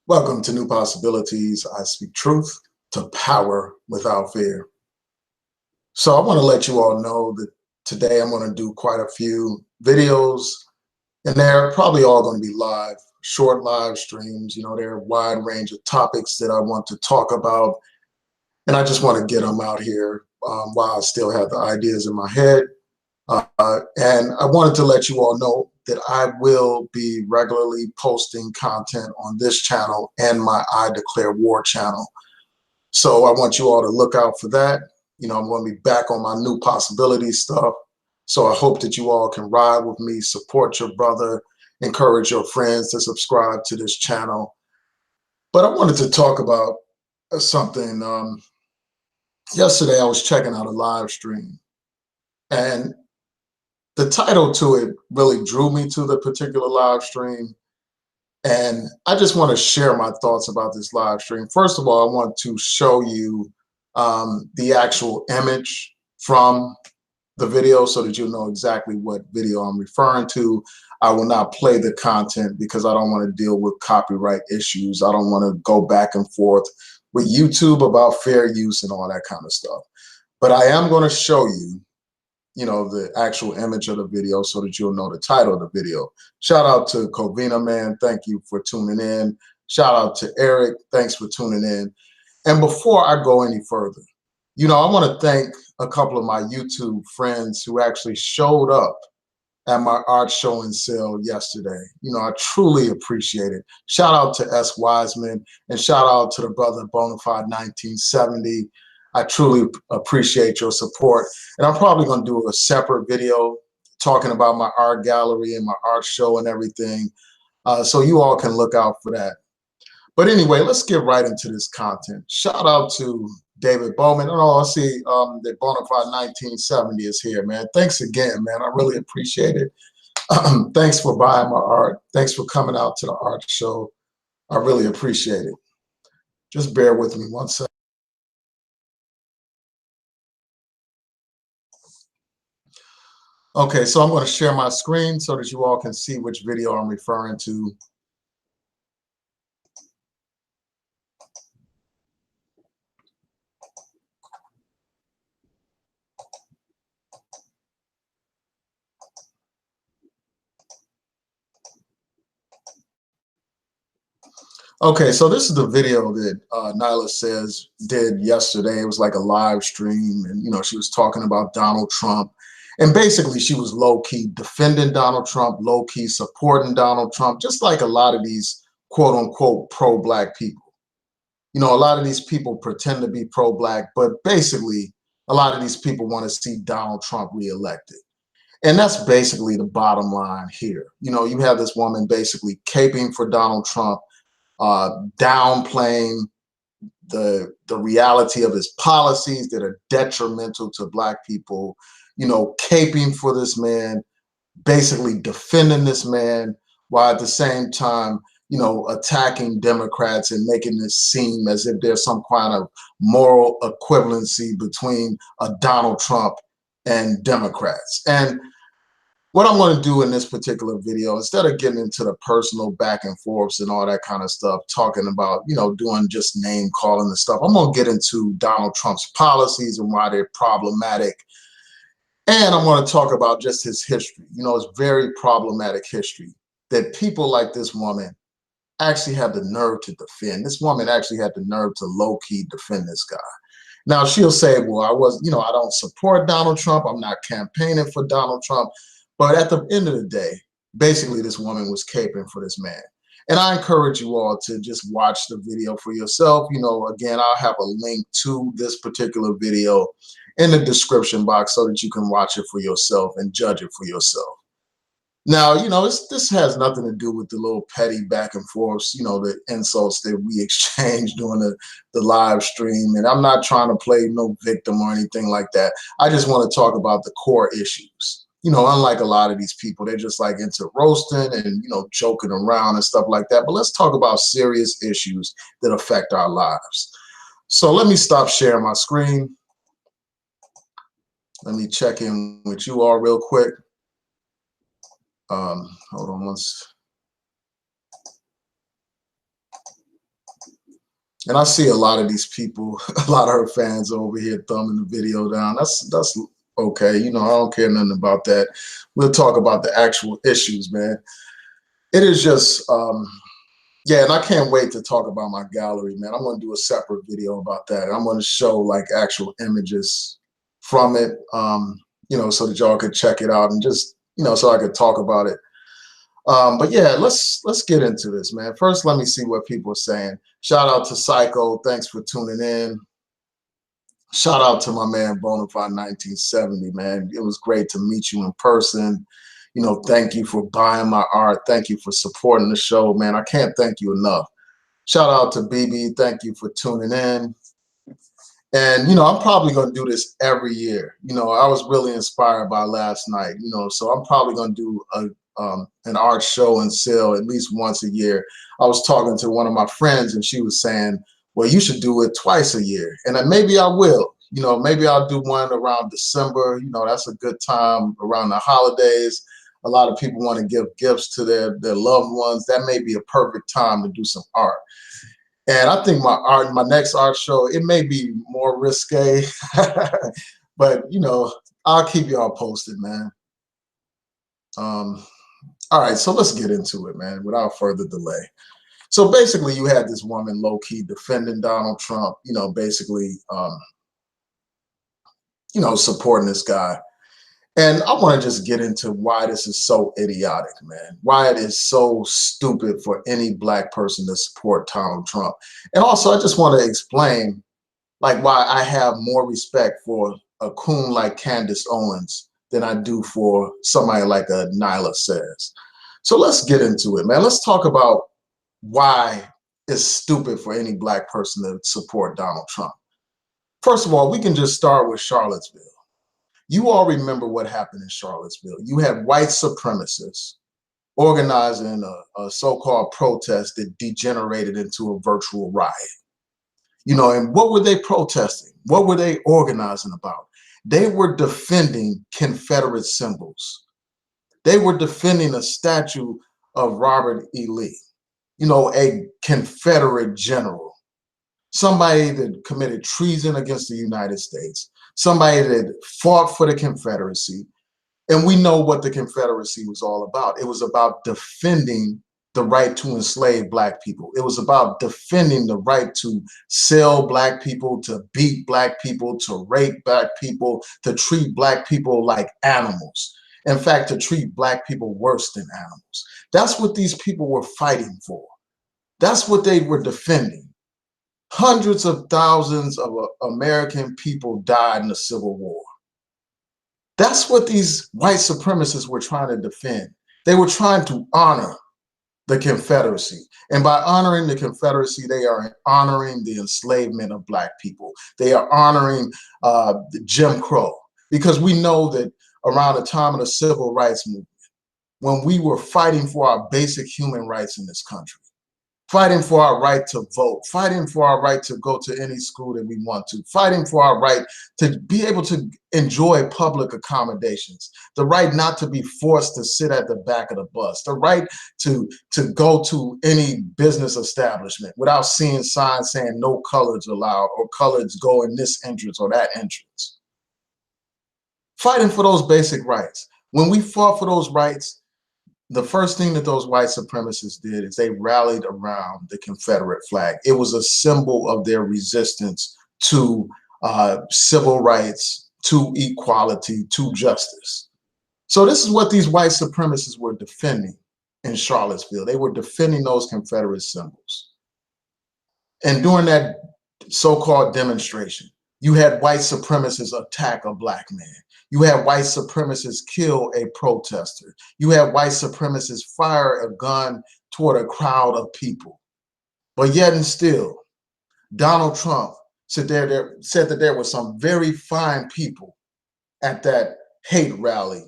Welcome to New Possibilities. I speak truth to power without fear. So I want to let you all know that today I'm going to do quite a few videos, and they're probably all going to be live, short live streams. There are a wide range of topics that I want to talk about, and I just want to get them out here while I still have the ideas in my head. And I wanted to let you all know that I will be regularly posting content on this channel and my I Declare War channel. So I want you all to look out for that. I'm going to be back on my New Possibilities stuff. So I hope that you all can ride with me, support your brother, encourage your friends to subscribe to this channel. But I wanted to talk about something. Yesterday I was checking out a live stream, and the title to it really drew me to the particular live stream. And I just want to share my thoughts about this live stream. First of all, I want to show you the actual image from the video so that you'll know exactly what video I'm referring to. I will not play the content because I don't want to deal with copyright issues. I don't want to go back and forth with YouTube about fair use and all that kind of stuff. But I am going to show you the actual image of the video so that you'll know the title of the video. Shout out to Covina, man. Thank you for tuning in. Shout out to Eric. Thanks for tuning in. And before I go any further, I want to thank a couple of my YouTube friends who actually showed up at my art show and sale yesterday. I truly appreciate it. Shout out to S. Wiseman and shout out to the brother Bonafide 1970. I truly appreciate your support. And I'm probably going to do a separate video talking about my art gallery and my art show and everything. So you all can look out for that. But anyway, let's get right into this content. Shout out to David Bowman. Oh, I see that Bonafide 1970 is here, man. Thanks again, man. I really appreciate it. Thanks for buying my art. Thanks for coming out to the art show. I really appreciate it. Just bear with me one second. Okay, so I'm going to share my screen so that you all can see which video I'm referring to. Okay, so this is the video that Nylah says did yesterday. It was like a live stream, and she was talking about Donald Trump, and basically she was low-key defending Donald Trump, low-key supporting Donald Trump, just like a lot of these quote-unquote pro-black people. A lot of these people pretend to be pro-black, but basically a lot of these people want to see Donald Trump reelected. And that's basically the bottom line here. You have this woman basically caping for Donald Trump, downplaying the reality of his policies that are detrimental to black people, caping for this man, basically defending this man, while at the same time, attacking Democrats and making this seem as if there's some kind of moral equivalency between a Donald Trump and Democrats. And what I'm going to do in this particular video, instead of getting into the personal back and forths and all that kind of stuff, talking about, doing just name calling and stuff, I'm going to get into Donald Trump's policies and why they're problematic. And I'm going to talk about just his history. It's very problematic history that people like this woman actually had the nerve to defend. This woman actually had the nerve to low-key defend this guy. Now, she'll say, well, I don't support Donald Trump. I'm not campaigning for Donald Trump. But at the end of the day, basically this woman was caping for this man. And I encourage you all to just watch the video for yourself. Again, I'll have a link to this particular video in the description box so that you can watch it for yourself and judge it for yourself. Now, this has nothing to do with the little petty back and forths, the insults that we exchange during the live stream. And I'm not trying to play no victim or anything like that. I just want to talk about the core issues. Unlike a lot of these people, they're just like into roasting and, joking around and stuff like that. But let's talk about serious issues that affect our lives. So let me stop sharing my screen. Let me check in with you all real quick. Hold on once. And I see a lot of these people, a lot of her fans over here thumbing the video down. That's okay. You know, I don't care nothing about that. We'll talk about the actual issues, man. It is just, yeah, and I can't wait to talk about my gallery, man. I'm going to do a separate video about that. I'm going to show like actual images from it, you know, so that y'all could check it out and just, you know, so I could talk about it. But yeah, let's get into this, man. First, let me see what people are saying. Shout out to Psycho. Thanks for tuning in. Shout out to my man Bonafide 1970, man. It was great to meet you in person. You know, thank you for buying my art. Thank you for supporting the show, man. I can't thank you enough. Shout out to BB. Thank you for tuning in. And, you know, I'm probably going to do this every year. You know, I was really inspired by last night, you know, so I'm probably going to do an art show and sale at least once a year. I was talking to one of my friends and she was saying, well, you should do it twice a year. And then maybe I will. You know, maybe I'll do one around December. You know, that's a good time around the holidays. A lot of people want to give gifts to their loved ones. That may be a perfect time to do some art. And I think my next art show, it may be more risque, but you know, I'll keep y'all posted, man. All right, so let's get into it, man, without further delay. So basically, you had this woman low-key defending Donald Trump, you know, basically, you know, supporting this guy. And I want to just get into why this is so idiotic, man. Why it is so stupid for any black person to support Donald Trump. And also, I just want to explain, like, why I have more respect for a coon like Candace Owens than I do for somebody like a Nylah says. So let's get into it, man. Let's talk about why it's stupid for any black person to support Donald Trump. First of all, we can just start with Charlottesville. You all remember what happened in Charlottesville. You had white supremacists organizing a so-called protest that degenerated into a virtual riot. You know, and what were they protesting? What were they organizing about? They were defending Confederate symbols. They were defending a statue of Robert E. Lee, you know, a Confederate general, somebody that committed treason against the United States, somebody that fought for the Confederacy. And we know what the Confederacy was all about. It was about defending the right to enslave black people. It was about defending the right to sell black people, to beat black people, to rape black people, to treat black people like animals. In fact, to treat black people worse than animals. That's what these people were fighting for. That's what they were defending. Hundreds of thousands of American people died in the Civil War. That's what these white supremacists were trying to defend. They were trying to honor the Confederacy. And by honoring the Confederacy, they are honoring the enslavement of black people. They are honoring the Jim Crow. Because we know that around the time of the Civil Rights Movement, when we were fighting for our basic human rights in this country, fighting for our right to vote, fighting for our right to go to any school that we want to, fighting for our right to be able to enjoy public accommodations, the right not to be forced to sit at the back of the bus, the right to go to any business establishment without seeing signs saying no coloreds allowed or coloreds go in this entrance or that entrance. Fighting for those basic rights. When we fought for those rights, the first thing that those white supremacists did is they rallied around the Confederate flag. It was a symbol of their resistance to civil rights, to equality, to justice. So this is what these white supremacists were defending in Charlottesville. They were defending those Confederate symbols. And during that so-called demonstration, you had white supremacists attack a black man. You had white supremacists kill a protester. You had white supremacists fire a gun toward a crowd of people. But yet and still, Donald Trump said that there were some very fine people at that hate rally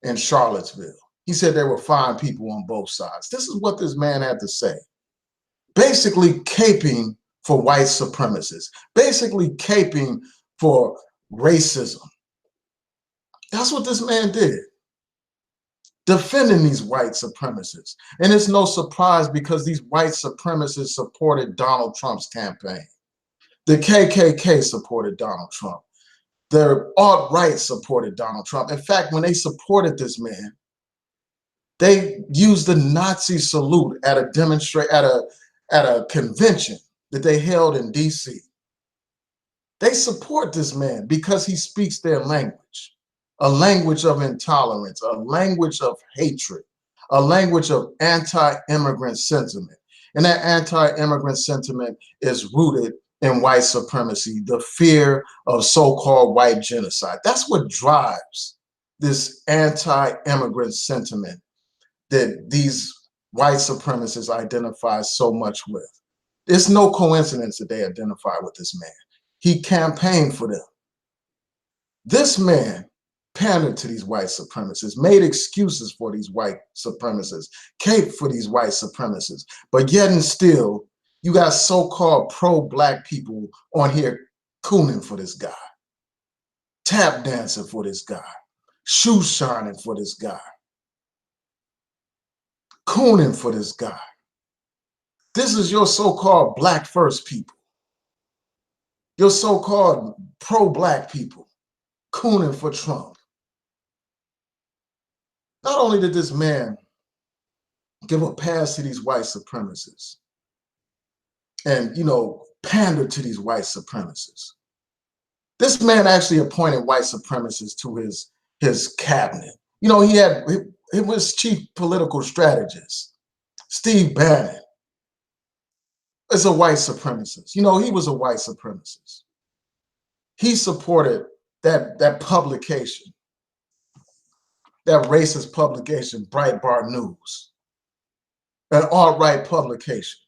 in Charlottesville. He said there were fine people on both sides. This is what this man had to say. Basically caping for white supremacists, basically caping for racism. That's what this man did. defending these white supremacists. And it's no surprise because these white supremacists supported Donald Trump's campaign. The KKK supported Donald Trump. The alt-right supported Donald Trump. In fact, when they supported this man, they used the Nazi salute at a convention that they held in DC. They support this man because he speaks their language, a language of intolerance, a language of hatred, a language of anti-immigrant sentiment. And that anti-immigrant sentiment is rooted in white supremacy, the fear of so-called white genocide. That's what drives this anti-immigrant sentiment that these white supremacists identify so much with. It's no coincidence that they identify with this man. He campaigned for them. This man pandered to these white supremacists, made excuses for these white supremacists, caped for these white supremacists, but yet and still, you got so-called pro-black people on here cooning for this guy, tap dancing for this guy, shoe shining for this guy, cooning for this guy. This is your so-called black first people, your so-called pro-black people cooning for Trump. Not only did this man give a pass to these white supremacists and, pander to these white supremacists, this man actually appointed white supremacists to his cabinet. He was chief political strategist. Steve Bannon is a white supremacist. He was a white supremacist. He supported that publication, that racist publication, Breitbart News, an alt-right publication.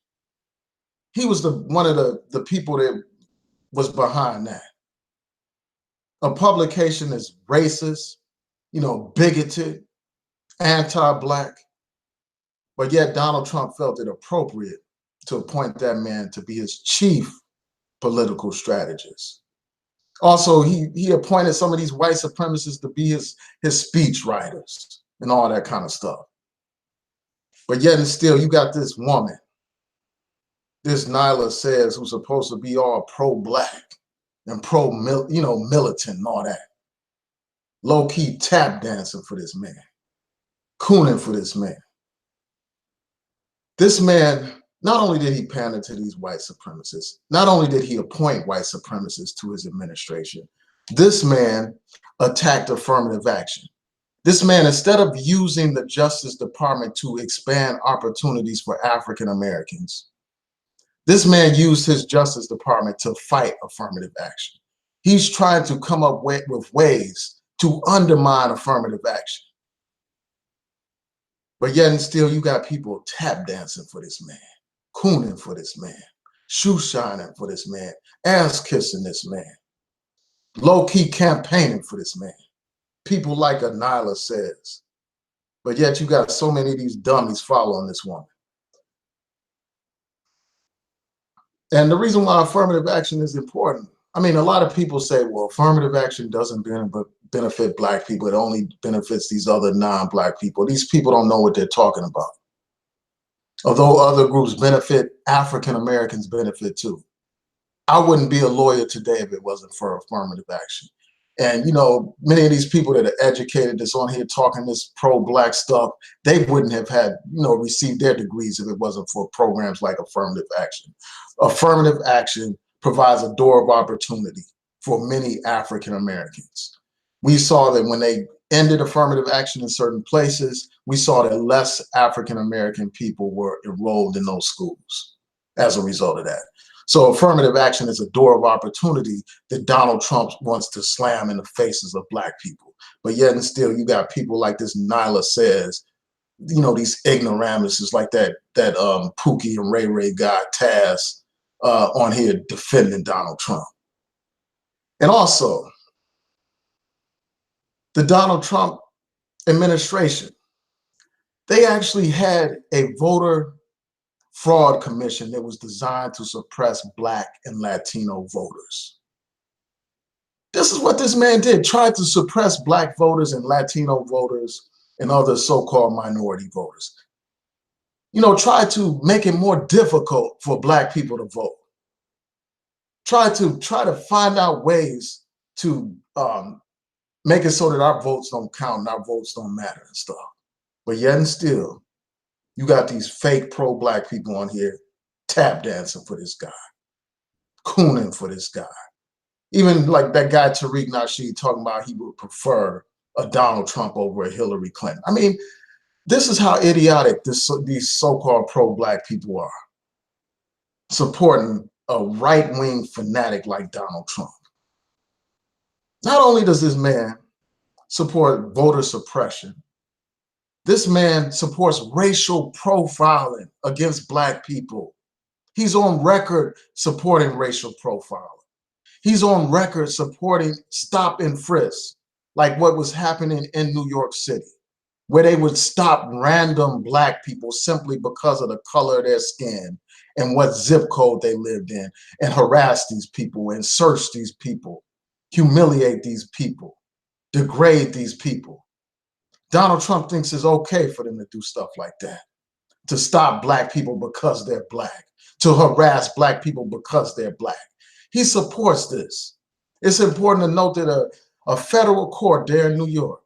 He was one of the people that was behind that. A publication that's racist, bigoted, anti-black, but yet Donald Trump felt it appropriate to appoint that man to be his chief political strategist. Also, he appointed some of these white supremacists to be his speech writers and all that kind of stuff. But yet and still, you got this woman, this Nylah says, who's supposed to be all pro-black and militant and all that. Low-key tap dancing for this man, cooning for this man. This man, not only did he pander to these white supremacists, not only did he appoint white supremacists to his administration, this man attacked affirmative action. This man, instead of using the Justice Department to expand opportunities for African Americans, this man used his Justice Department to fight affirmative action. He's trying to come up with ways to undermine affirmative action. But yet and still, you got people tap dancing for this man, cooning for this man, shoe shining for this man, ass kissing this man, low-key campaigning for this man. People like Nylah says. But yet you got so many of these dummies following this woman. And the reason why affirmative action is important, a lot of people say, well, affirmative action doesn't benefit black people. It only benefits these other non-black people. These people don't know what they're talking about. Although other groups benefit, African Americans benefit too. I wouldn't be a lawyer today if it wasn't for affirmative action. And, many of these people that are educated that's on here talking this pro-black stuff, they wouldn't have had, received their degrees if it wasn't for programs like affirmative action. Affirmative action provides a door of opportunity for many African Americans. We saw that when they ended affirmative action in certain places, we saw that less African American people were enrolled in those schools as a result of that. So affirmative action is a door of opportunity that Donald Trump wants to slam in the faces of black people. But yet and still, you got people like this Nylah says, these ignoramuses like that Pookie and Ray Ray guy Taz on here defending Donald Trump. And also, the Donald Trump administration, they actually had a voter fraud commission that was designed to suppress Black and Latino voters. This is what this man did, tried to suppress Black voters and Latino voters and other so-called minority voters. You know, try to make it more difficult for Black people to vote. Try to find out ways to make it so that our votes don't count and our votes don't matter and stuff. But yet and still, you got these fake pro-Black people on here tap dancing for this guy, cooning for this guy. Even like that guy Tariq Nasheed talking about he would prefer a Donald Trump over a Hillary Clinton. I mean, this is how idiotic these so-called pro-Black people are, supporting a right-wing fanatic like Donald Trump. Not only does this man support voter suppression, this man supports racial profiling against Black people. He's on record supporting racial profiling. He's on record supporting stop and frisk, like what was happening in New York City, where they would stop random Black people simply because of the color of their skin and what zip code they lived in, and harass these people and search these people, humiliate these people, degrade these people. Donald Trump thinks it's okay for them to do stuff like that, to stop Black people because they're Black, to harass Black people because they're Black. He supports this. It's important to note that a federal court there in New York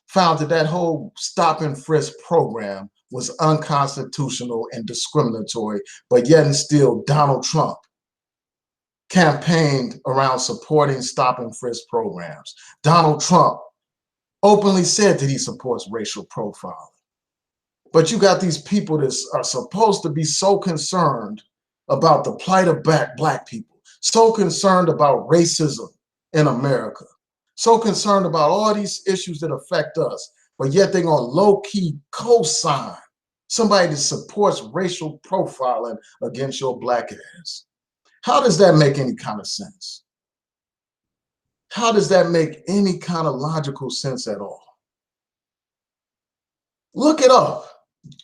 found that that whole stop and frisk program was unconstitutional and discriminatory, but yet and still Donald Trump campaigned around supporting stop and frisk programs. Donald Trump openly said that he supports racial profiling. But you got these people that are supposed to be so concerned about the plight of Black people, so concerned about racism in America, so concerned about all these issues that affect us, but yet they're gonna low-key co-sign somebody that supports racial profiling against your Black ass. How does that make any kind of sense? How does that make any kind of logical sense at all? Look it up.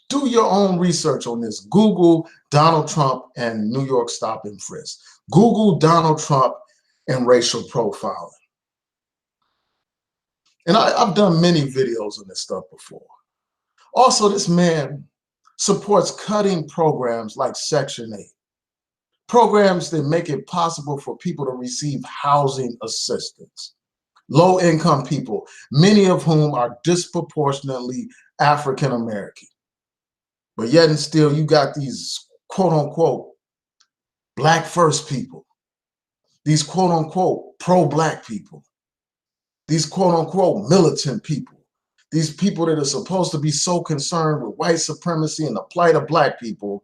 Do your own research on this. Google Donald Trump and New York stop and frisk. Google Donald Trump and racial profiling. And I've done many videos on this stuff before. Also, this man supports cutting programs like Section 8, programs that make it possible for people to receive housing assistance. Low-income people, many of whom are disproportionately African American. But yet and still, you got these quote-unquote Black first people, these quote-unquote pro-Black people, these quote-unquote militant people, these people that are supposed to be so concerned with white supremacy and the plight of Black people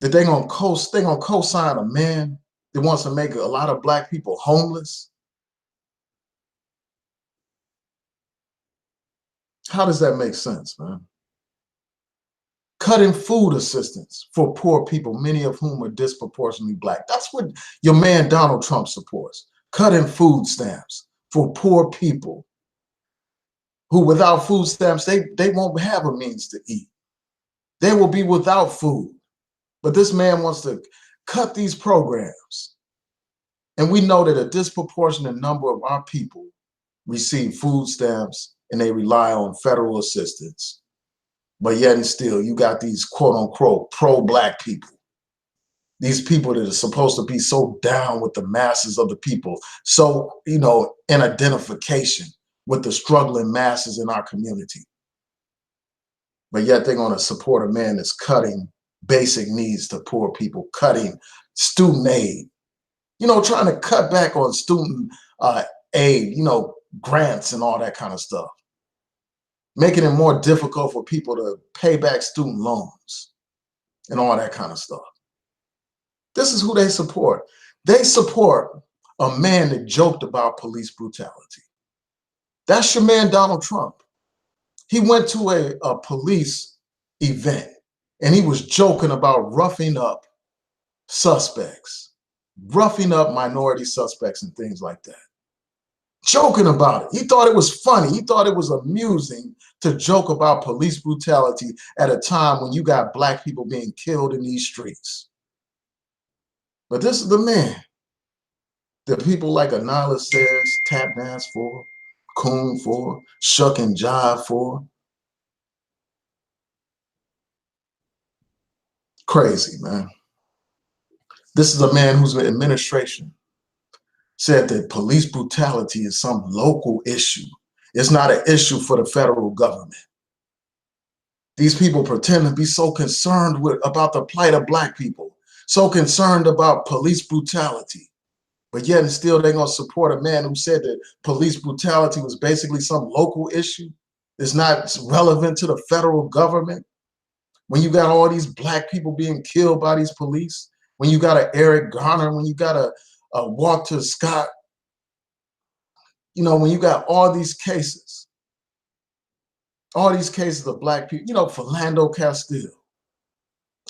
that they're gonna co-sign a man that wants to make a lot of Black people homeless. How does that make sense, man? Cutting food assistance for poor people, many of whom are disproportionately Black. That's what your man Donald Trump supports. Cutting food stamps for poor people who without food stamps, they won't have a means to eat. They will be without food. But this man wants to cut these programs. And we know that a disproportionate number of our people receive food stamps and they rely on federal assistance. But yet and still, you got these quote unquote pro-Black people. These people that are supposed to be so down with the masses of the people, so, you know, in identification with the struggling masses in our community. But yet they're going to support a man that's cutting basic needs to poor people, cutting student aid, you know, trying to cut back on student aid, you know, grants and all that kind of stuff, making it more difficult for people to pay back student loans and all that kind of stuff. This is who they support. They support a man that joked about police brutality. That's your man, Donald Trump. He went to a police event and he was joking about roughing up suspects, roughing up minority suspects and things like that. Joking about it. He thought it was funny. He thought it was amusing to joke about police brutality at a time when you got Black people being killed in these streets. But this is the man that people like Nylah says tap dance for, coon for, shuck and jive for. Crazy, man. This is a man whose administration said that police brutality is some local issue. It's not an issue for the federal government. These people pretend to be so concerned about the plight of Black people, so concerned about police brutality, but yet and still they're going to support a man who said that police brutality was basically some local issue. It's not relevant to the federal government. When you got all these Black people being killed by these police, when you got an Eric Garner, when you got a Walter Scott, you know, when you got all these cases of Black people, you know, Philando Castile,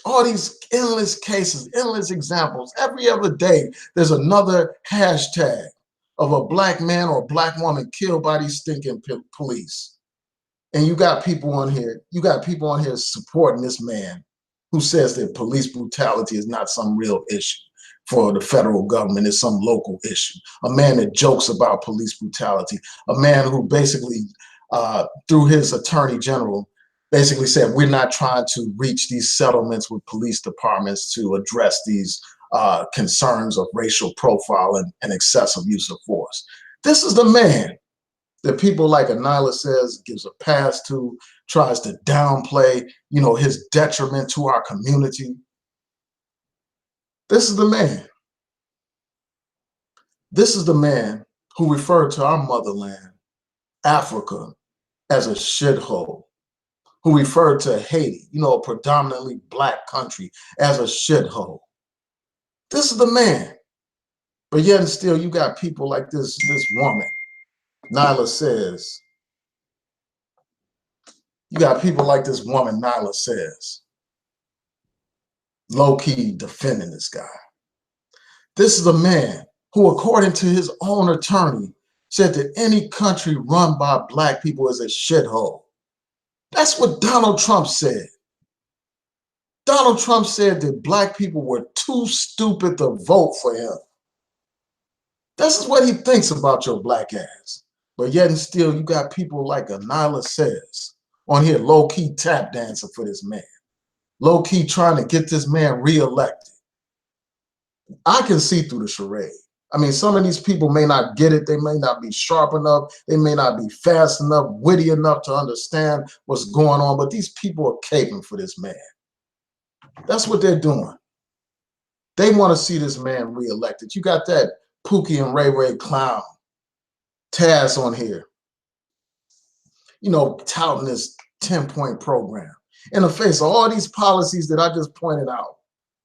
all these endless cases, endless examples. Every other day, there's another hashtag of a Black man or a Black woman killed by these stinking police. And you got people on here supporting this man who says that police brutality is not some real issue for the federal government, it's some local issue. A man that jokes about police brutality, a man who basically, through his attorney general, basically said, we're not trying to reach these settlements with police departments to address these concerns of racial profile and excessive use of force. This is the man that people like Nylah says gives a pass to, tries to downplay, you know, his detriment to our community. This is the man. This is the man who referred to our motherland, Africa, as a shithole, who referred to Haiti, you know, a predominantly Black country, as a shithole. This is the man. But yet and still, you got people like this woman, Nylah says. You got people like this woman, Nylah says, low-key defending this guy. This is a man who, according to his own attorney, said that any country run by Black people is a shithole. That's what Donald Trump said. Donald Trump said that Black people were too stupid to vote for him. This is what he thinks about your Black ass. But yet and still, you got people like Nylah says on here low-key tap dancing for this man, low-key trying to get this man reelected. I can see through the charade. I mean, some of these people may not get it. They may not be sharp enough. They may not be fast enough, witty enough to understand what's going on, but these people are caping for this man. That's what they're doing. They want to see this man reelected. You got that Pookie and Ray Ray clown, Taz on here, you know, touting this 10-point program in the face of all these policies that I just pointed out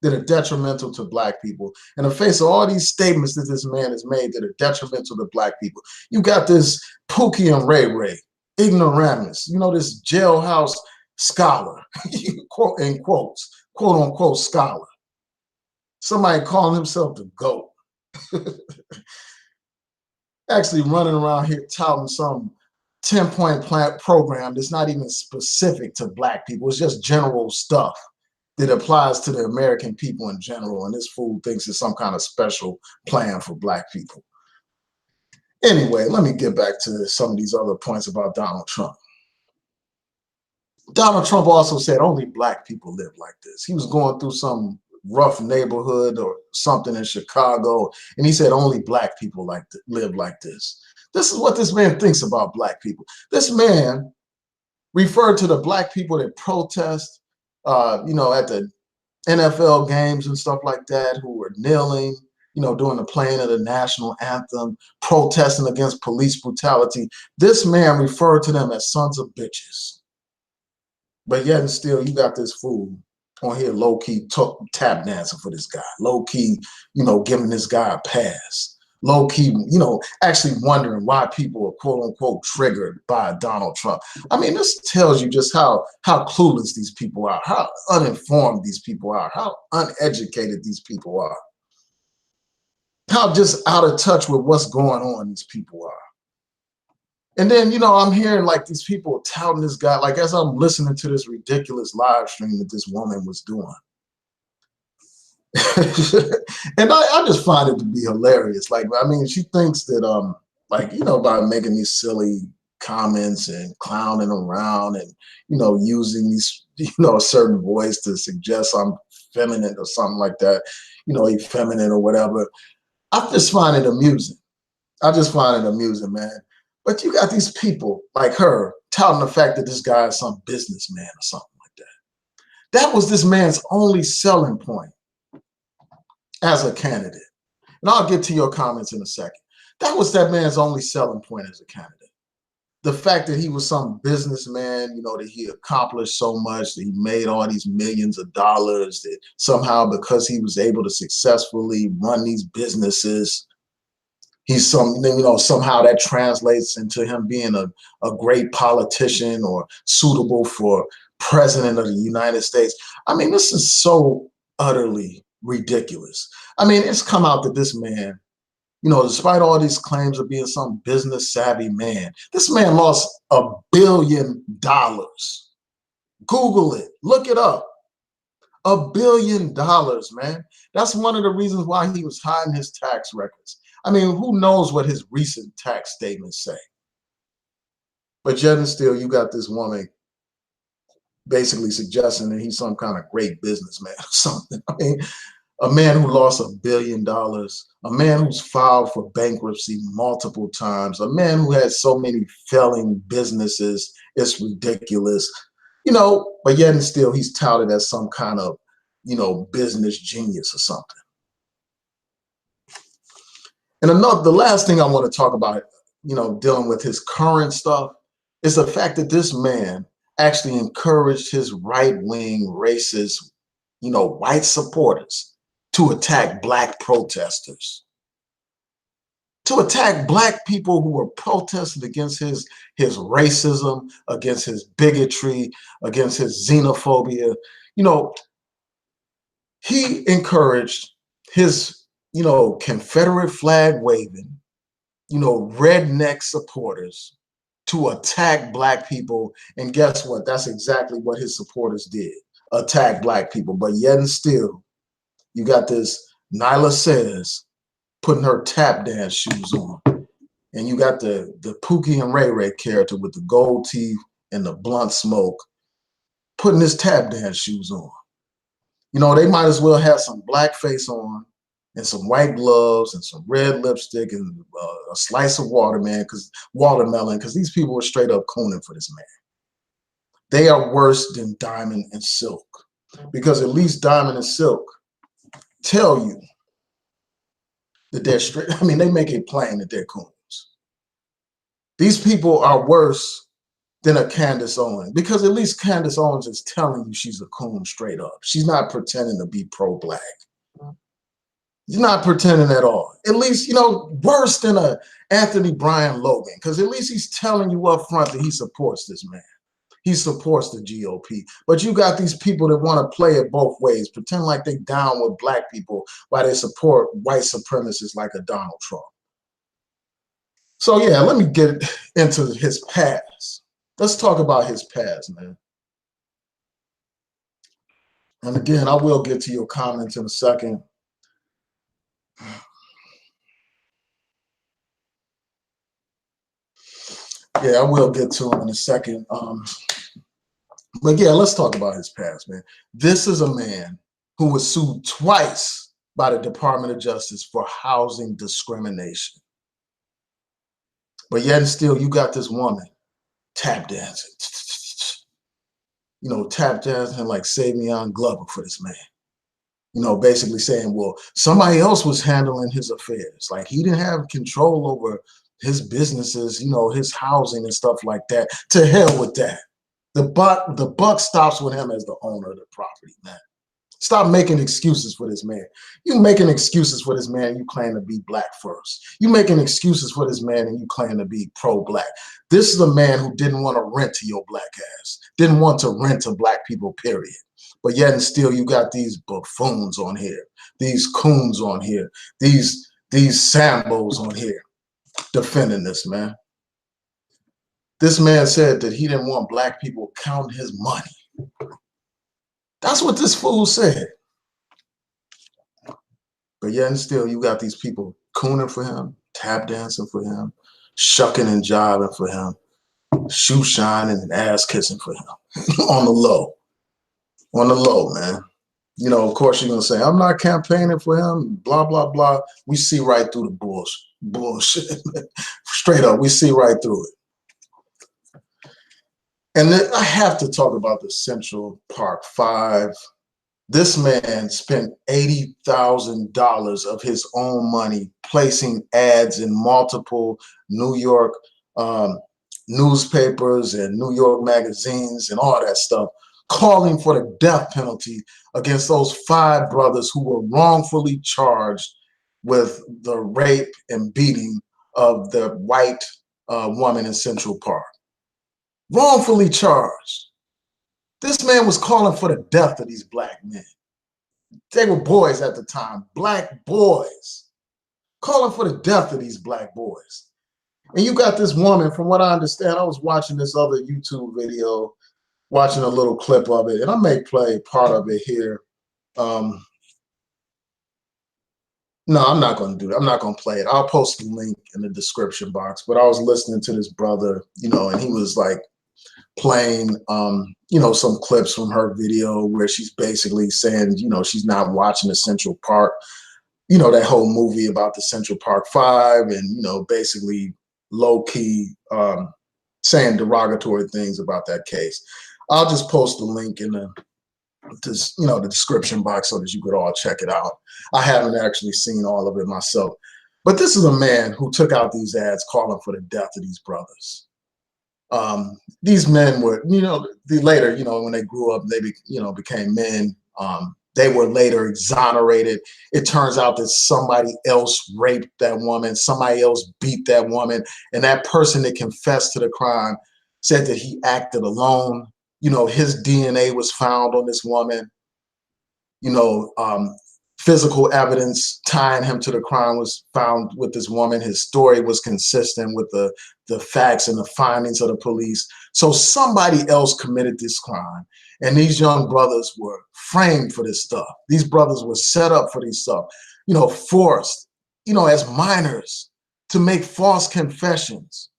that are detrimental to Black people, in the face of all these statements that this man has made that are detrimental to Black people. You got this Pookie and Ray Ray, ignoramus, you know, this jailhouse scholar, quote in quotes, quote unquote scholar. Somebody calling himself the GOAT. Actually running around here touting some 10-point program that's not even specific to Black people. It's just general stuff that applies to the American people in general. And this fool thinks it's some kind of special plan for Black people. Anyway, let me get back to some of these other points about Donald Trump. Donald Trump also said only Black people live like this. He was going through some rough neighborhood or something in Chicago, and he said only Black people live like this. This is what this man thinks about Black people. This man referred to the Black people that protest, you know, at the NFL games and stuff like that, who were kneeling, you know, during the playing of the national anthem, protesting against police brutality. This man referred to them as sons of bitches. But yet and still, you got this fool on here low-key tap dancing for this guy, low-key, you know, giving this guy a pass, low-key, you know, actually wondering why people are quote-unquote triggered by Donald Trump. I mean, this tells you just how clueless these people are, how uninformed these people are, how uneducated these people are, how just out of touch with what's going on these people are. And then, you know, I'm hearing like these people touting this guy, like as I'm listening to this ridiculous live stream that this woman was doing. And I just find it to be hilarious. Like, I mean, she thinks that, like, you know, by making these silly comments and clowning around and, using these, a certain voice to suggest I'm feminine or something like that, effeminate or whatever. I just find it amusing. I just find it amusing, man. But you got these people like her touting the fact that this guy is some businessman or something like that. That was this man's only selling point as a candidate. And I'll get to your comments in a second. That was that man's only selling point as a candidate. The fact that he was some businessman, that he accomplished so much, that he made all these millions of dollars, that somehow because he was able to successfully run these businesses, he's somehow that translates into him being a great politician or suitable for president of the United States. I mean, this is so utterly ridiculous. I mean, it's come out that this man, despite all these claims of being some business savvy man, this man lost $1 billion. Google it, look it up. $1 billion, man. That's one of the reasons why he was hiding his tax records. I mean, who knows what his recent tax statements say? But yet and still, you got this woman basically suggesting that he's some kind of great businessman or something. I mean, a man who lost $1 billion, a man who's filed for bankruptcy multiple times, a man who had so many failing businesses, it's ridiculous. But yet and still he's touted as some kind of, business genius or something. And the last thing I want to talk about, dealing with his current stuff, is the fact that this man actually encouraged his right-wing racist, white supporters to attack Black protesters, to attack Black people who were protesting against his racism, against his bigotry, against his xenophobia. He encouraged his, Confederate flag waving, redneck supporters to attack Black people. And guess what? That's exactly what his supporters did, attack Black people. But yet and still, you got this Nylah Says putting her tap dance shoes on. And you got the Pookie and Ray Ray character with the gold teeth and the blunt smoke putting his tap dance shoes on. They might as well have some blackface on and some white gloves and some red lipstick and a slice of watermelon, because these people are straight up cooning for this man. They are worse than Diamond and Silk, because at least Diamond and Silk tell you that they're straight. I mean, they make it plain that they're coons. These people are worse than a Candace Owens, because at least Candace Owens is telling you she's a coon straight up. She's not pretending to be pro-Black. She's not pretending at all. At least, worse than a Anthony Bryan Logan, because at least he's telling you up front that he supports this man. He supports the GOP. But you got these people that want to play it both ways, pretend like they down with Black people while they support white supremacists like a Donald Trump. So yeah, let me get into his past. Let's talk about his past, man. And again, I will get to your comments in a second. Yeah, I will get to him in a second. But yeah, let's talk about his past, man. This is a man who was sued twice by the Department of Justice for housing discrimination. But yet and still, you got this woman tap dancing, tap dancing like Savion Glover for this man. Basically saying, well, somebody else was handling his affairs. Like he didn't have control over his businesses, his housing and stuff like that. To hell with that. The buck stops with him as the owner of the property, man. Stop making excuses for this man. You making excuses for this man, you claim to be Black first. You making excuses for this man and you claim to be pro-Black. This is a man who didn't want to rent to your Black ass. Didn't want to rent to Black people, period. But yet and still you got these buffoons on here, these coons on here, these Sambos on here defending this, man. This man said that he didn't want Black people counting his money. That's what this fool said. But yet and still, you got these people cooning for him, tap dancing for him, shucking and jiving for him. shoe shining and ass kissing for him on the low. On the low, man. You know, of course, you're going to say, I'm not campaigning for him, blah, blah, blah. We see right through the bullshit. Straight up, we see right through it. And then I have to talk about the Central Park Five. This man spent $80,000 of his own money placing ads in multiple New York newspapers and New York magazines and all that stuff, calling for the death penalty against those 5 brothers who were wrongfully charged with the rape and beating of the white woman in Central Park. Wrongfully charged. This man was calling for the death of these black men. They were boys at the time, black boys, calling for the death of these black boys. And you got this woman, from what I understand, I was watching this other YouTube video, watching a little clip of it, and I may play part of it here. No, I'm not going to do that. I'm not going to play it. I'll post the link in the description box. But I was listening to this brother, you know, and he was like playing, you know, some clips from her video where she's basically saying, you know, she's not watching the Central Park, you know, that whole movie about the Central Park Five, and, you know, basically low key saying derogatory things about that case. I'll just post the link in the description box so that you could all check it out. I haven't actually seen all of it myself, but this is a man who took out these ads calling for the death of these brothers. These men were, you know, later, you know, when they grew up, they became men. They were later exonerated. It turns out that somebody else raped that woman, somebody else beat that woman, and that person that confessed to the crime said that he acted alone. You know, his DNA was found on this woman. You know, physical evidence tying him to the crime was found with this woman. His story was consistent with the facts and the findings of the police. So somebody else committed this crime. And these young brothers were framed for this stuff. These brothers were set up for this stuff, you know, forced, you know, as minors to make false confessions.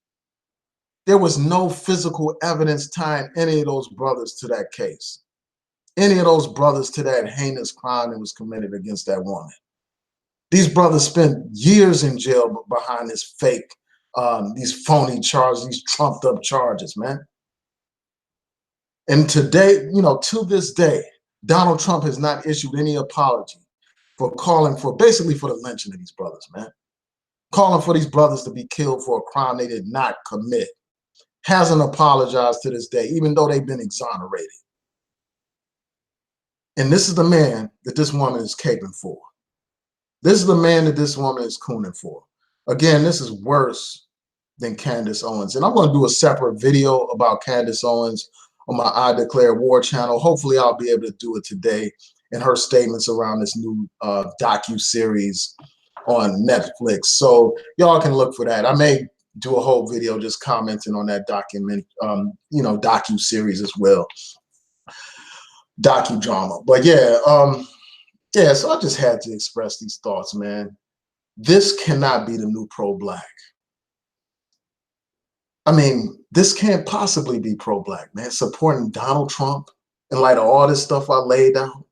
There was no physical evidence tying any of those brothers to that case, any of those brothers to that heinous crime that was committed against that woman. These brothers spent years in jail behind this fake, these phony charges, these trumped up charges, man. And today, you know, to this day, Donald Trump has not issued any apology for calling for, basically for the lynching of these brothers, man. Calling for these brothers to be killed for a crime they did not commit. Hasn't apologized to this day, even though they've been exonerated. And this is the man that this woman is caping for. This is the man that this woman is cooning for. Again, this is worse than Candace Owens. And I'm going to do a separate video about Candace Owens on my I Declare War channel. Hopefully I'll be able to do it today, and her statements around this new docu-series on Netflix. So y'all can look for that. I may do a whole video just commenting on that docu-series as well. Docudrama. But yeah, yeah, so I just had to express these thoughts, man. This cannot be the new pro-black. I mean, this can't possibly be pro-black, man. Supporting Donald Trump in light of all this stuff I laid out.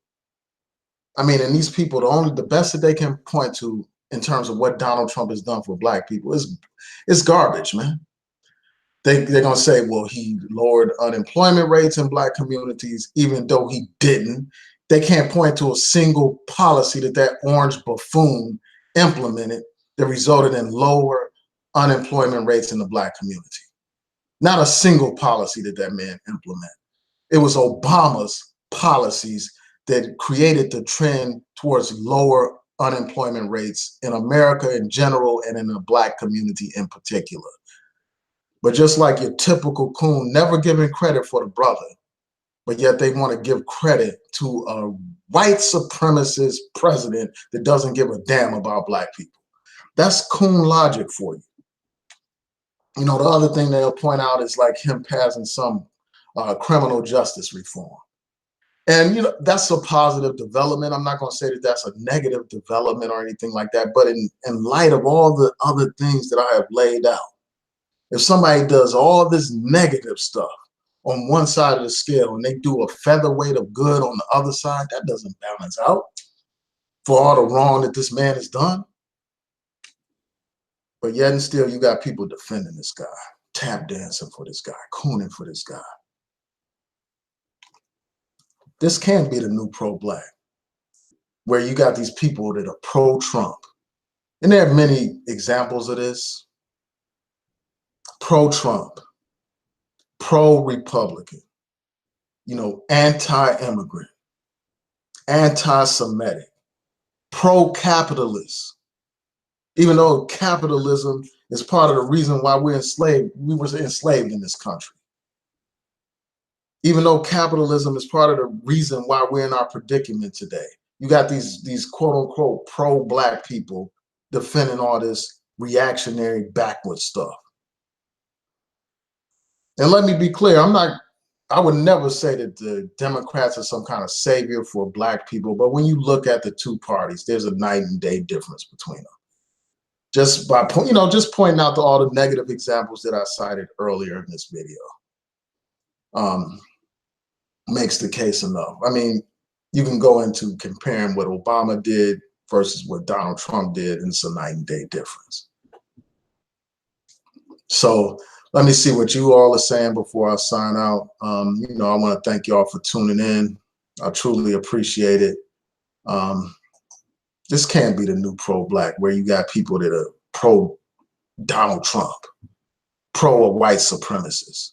I mean, and these people, the best that they can point to in terms of what Donald Trump has done for black people is garbage, man. They're gonna say, well, he lowered unemployment rates in black communities, even though he didn't. They can't point to a single policy that orange buffoon implemented that resulted in lower unemployment rates in the black community. Not a single policy that man implemented. It was Obama's policies that created the trend towards lower unemployment rates in America in general and in the black community in particular. But just like your typical coon, never giving credit for the brother, but yet they want to give credit to a white supremacist president that doesn't give a damn about black people. That's coon logic for you. You know, the other thing they'll point out is like him passing some criminal justice reform. And, you know, that's a positive development. I'm not going to say that that's a negative development or anything like that. But in light of all the other things that I have laid out, If somebody does all this negative stuff on one side of the scale and they do a featherweight of good on the other side, that doesn't balance out for all the wrong that this man has done. But yet and still, you got people defending this guy, tap dancing for this guy, cooning for this guy. This can't be the new pro-black, where you got these people that are pro-Trump. And there are many examples of this. Pro-Trump, pro-Republican, anti-immigrant, anti-Semitic, pro-capitalist. Even though capitalism is part of the reason why we were enslaved in this country. Even though capitalism is part of the reason why we're in our predicament today. You got these quote unquote pro-black people defending all this reactionary backward stuff. And let me be clear, I would never say that the Democrats are some kind of savior for black people, but when you look at the two parties, there's a night and day difference between them. Just by just pointing out all the negative examples that I cited earlier in this video makes the case enough. I mean, you can go into comparing what Obama did versus what Donald Trump did, and it's a night and day difference. So let me see what you all are saying before I sign out. I want to thank y'all for tuning in. I truly appreciate it. This can't be the new pro-black, where you got people that are pro-Donald Trump, pro-white supremacists.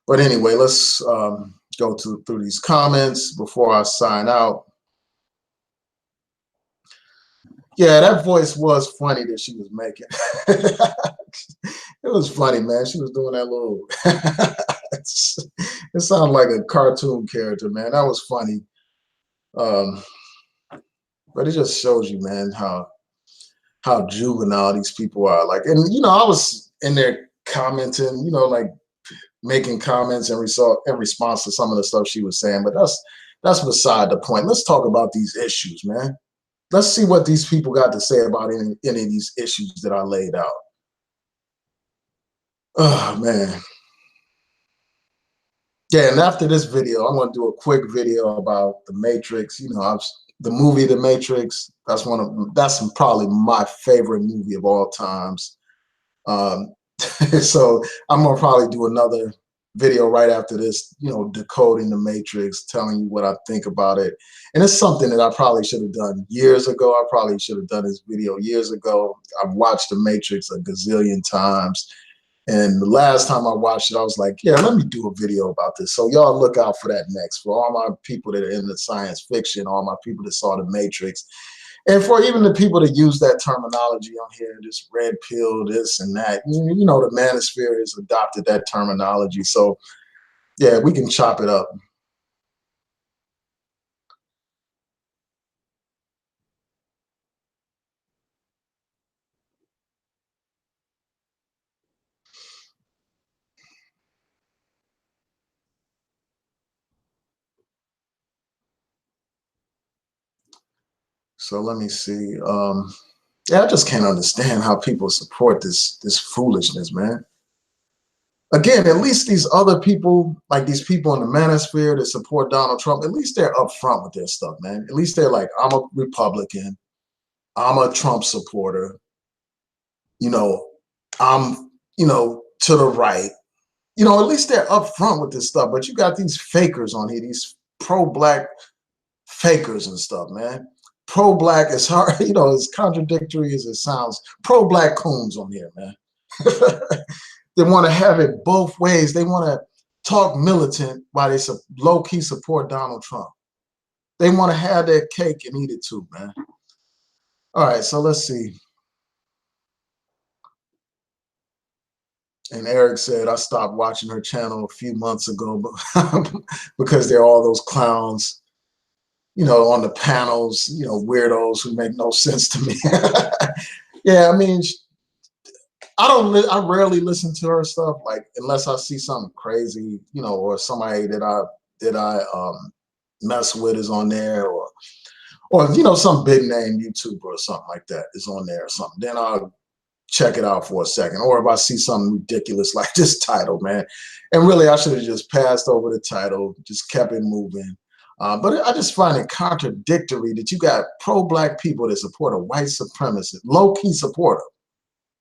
But anyway, let's go through these comments before I sign out. Yeah, that voice was funny that she was making. It was funny, man. She was doing that little, it sounded like a cartoon character, man. That was funny. But it just shows you, man, how juvenile these people are. Like, and I was in there commenting, like making comments in response to some of the stuff she was saying. But that's beside the point. Let's talk about these issues, man. Let's see what these people got to say about any of these issues that I laid out. Oh, man. Yeah, and after this video, I'm going to do a quick video about The Matrix. The movie The Matrix, that's probably my favorite movie of all times. So I'm going to probably do another video right after this, decoding The Matrix, telling you what I think about it. And it's something that I probably should have done years ago. I probably should have done this video years ago. I've watched The Matrix a gazillion times. And the last time I watched it, I was like, yeah, let me do a video about this. So y'all look out for that next. For all my people that are into science fiction, all my people that saw The Matrix, and for even the people that use that terminology on here, this red pill, this and that, the manosphere has adopted that terminology. So yeah, we can chop it up. So let me see. Yeah, I just can't understand how people support this foolishness, man. Again, at least these other people, like these people in the manosphere that support Donald Trump, at least they're upfront with their stuff, man. At least they're like, I'm a Republican, I'm a Trump supporter, I'm, to the right. At least they're upfront with this stuff. But you got these fakers on here, these pro-black fakers and stuff, man. Pro-black is hard, as contradictory as it sounds. Pro-black coons on here, man. They want to have it both ways. They want to talk militant while they low-key support Donald Trump. They want to have their cake and eat it too, man. All right, so let's see. And Eric said, I stopped watching her channel a few months ago because there are all those clowns, on the panels, weirdos who make no sense to me. Yeah, I mean, I rarely listen to her stuff, like, unless I see something crazy, or somebody that I mess with is on there, or some big name YouTuber or something like that is on there or something. Then I'll check it out for a second. Or if I see something ridiculous like this title, man. And really, I should have just passed over the title, just kept it moving. But I just find it contradictory that you got pro-black people that support a white supremacist, low-key supporter.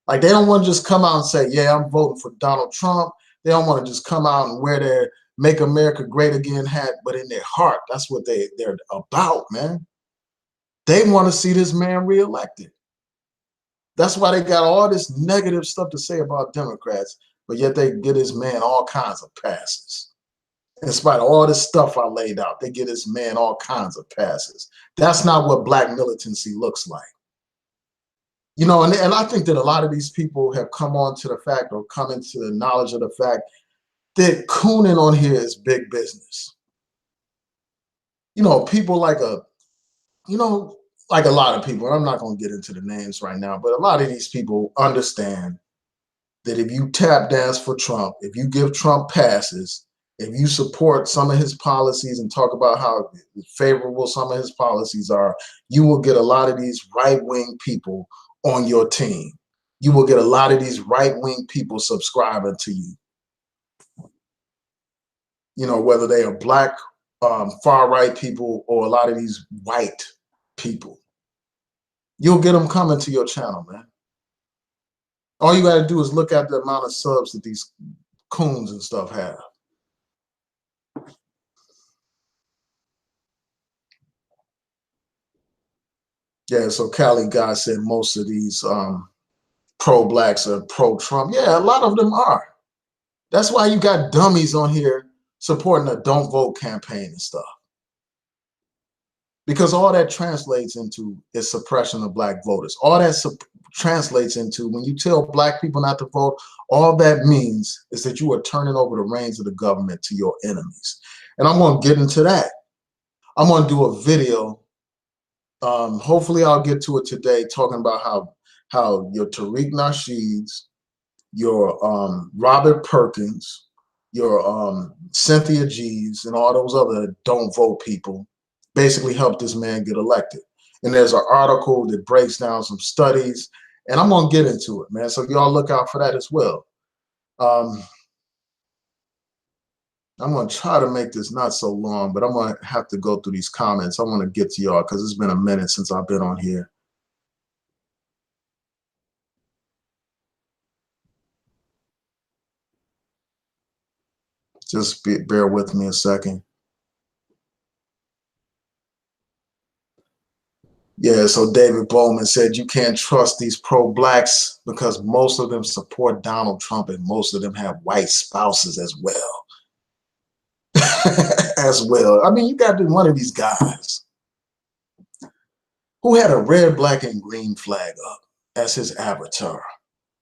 Like, they don't want to just come out and say, yeah, I'm voting for Donald Trump. They don't want to just come out and wear their Make America Great Again hat, but in their heart, that's what they're about, man. They want to see this man reelected. That's why they got all this negative stuff to say about Democrats, but yet they get this man all kinds of passes. In spite of all this stuff I laid out, they get this man all kinds of passes. That's not what black militancy looks like. You know, and I think that a lot of these people have come on to the fact, or come into the knowledge of the fact, that cooning on here is big business. You know, people like like a lot of people, and I'm not going to get into the names right now, but a lot of these people understand that if you tap dance for Trump, if you give Trump passes, if you support some of his policies and talk about how favorable some of his policies are, you will get a lot of these right-wing people on your team. You will get a lot of these right-wing people subscribing to you. You know, whether they are black, far-right people, or a lot of these white people. You'll get them coming to your channel, man. All you got to do is look at the amount of subs that these coons and stuff have. Yeah, so Cali Guy said most of these pro-blacks are pro-Trump. Yeah, a lot of them are. That's why you got dummies on here supporting a don't vote campaign and stuff. Because all that translates into is suppression of black voters. All that translates into, when you tell black people not to vote, all that means is that you are turning over the reins of the government to your enemies. And I'm going to get into that. I'm going to do a video. Hopefully I'll get to it today, talking about how your Tariq Nasheeds, your Robert Perkins, your Cynthia G's, and all those other don't vote people basically helped this man get elected. And there's an article that breaks down some studies, and I'm going to get into it, man. So y'all look out for that as well. I'm going to try to make this not so long, but I'm going to have to go through these comments. I want to get to y'all because it's been a minute since I've been on here. Just bear with me a second. Yeah, so David Bowman said you can't trust these pro-blacks because most of them support Donald Trump and most of them have white spouses as well. As well. I mean, you got to be one of these guys who had a red, black, and green flag up as his avatar,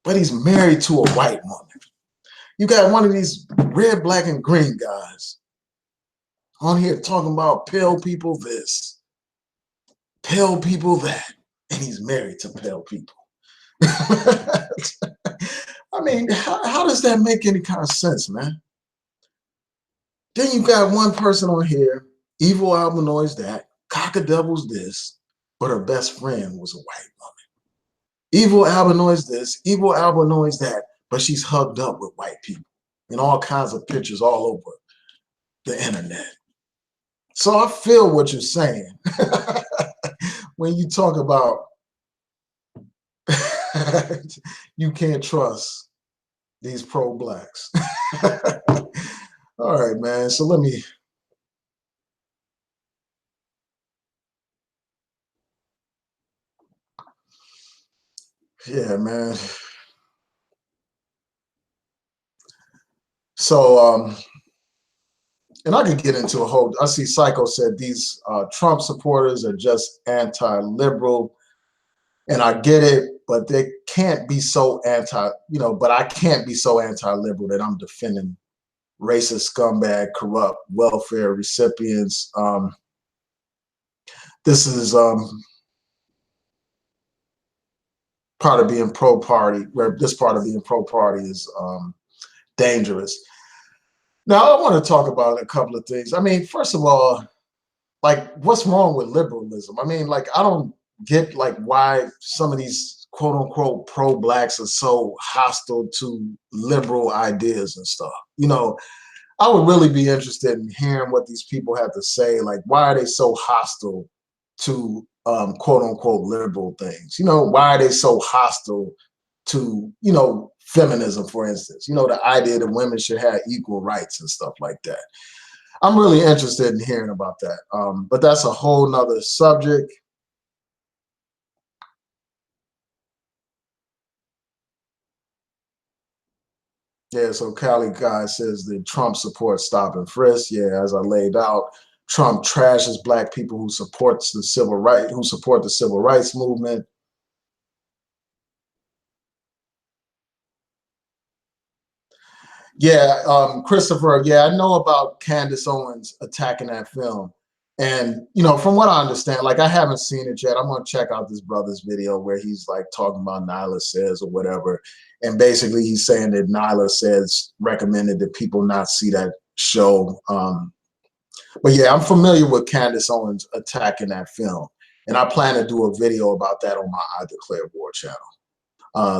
but he's married to a white woman. You got one of these red, black, and green guys on here talking about pale people this, pale people that, and he's married to pale people. I mean, how does that make any kind of sense, man? Then you got one person on here, Evil Albanoids that, Cockadevils this, but her best friend was a white woman. Evil Albanoids this, Evil Albanoids that, but she's hugged up with white people and all kinds of pictures all over the internet. So I feel what you're saying when you talk about you can't trust these pro-blacks. All right, man. So let me. Yeah, man. So, and I could get into a whole. I see Psycho said these Trump supporters are just anti-liberal, and I get it, but they can't be so but I can't be so anti-liberal that I'm defending racist, scumbag, corrupt welfare recipients. This is part of being pro-party, where this part of being pro-party is dangerous. Now, I want to talk about a couple of things. I mean, first of all, like, what's wrong with liberalism? I mean, like, I don't get, like, why some of these quote unquote pro-blacks are so hostile to liberal ideas and stuff. You know, I would really be interested in hearing what these people have to say. Like, why are they so hostile to quote unquote liberal things? You know, why are they so hostile to, you know, feminism, for instance? You know, the idea that women should have equal rights and stuff like that. I'm really interested in hearing about that. But that's a whole nother subject. Yeah, so Cali Guy says that Trump supports stop and frisk. Yeah, as I laid out, Trump trashes black people who supports the civil right, who support the civil rights movement. Yeah, Christopher. Yeah, I know about Candace Owens attacking that film, and you know, from what I understand, like I haven't seen it yet. I'm gonna check out this brother's video where he's like talking about Nylah says or whatever, and basically he's saying that Nylah says recommended that people not see that show. But yeah, I'm familiar with Candace Owens attacking that film, and I plan to do a video about that on my I Declare War channel.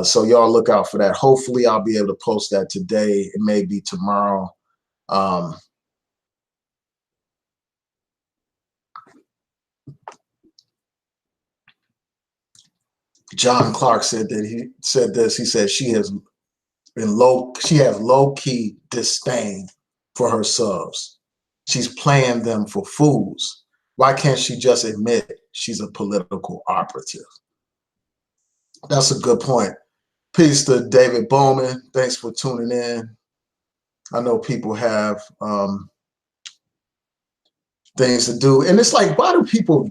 So y'all look out for that. Hopefully, I'll be able to post that today. It may be tomorrow. Um, John Clark said that he said this. He said she has low key disdain for her subs. She's playing them for fools. Why can't she just admit she's a political operative? That's a good point. Peace to David Bowman. Thanks for tuning in. I know people have things to do, and it's like, why do people?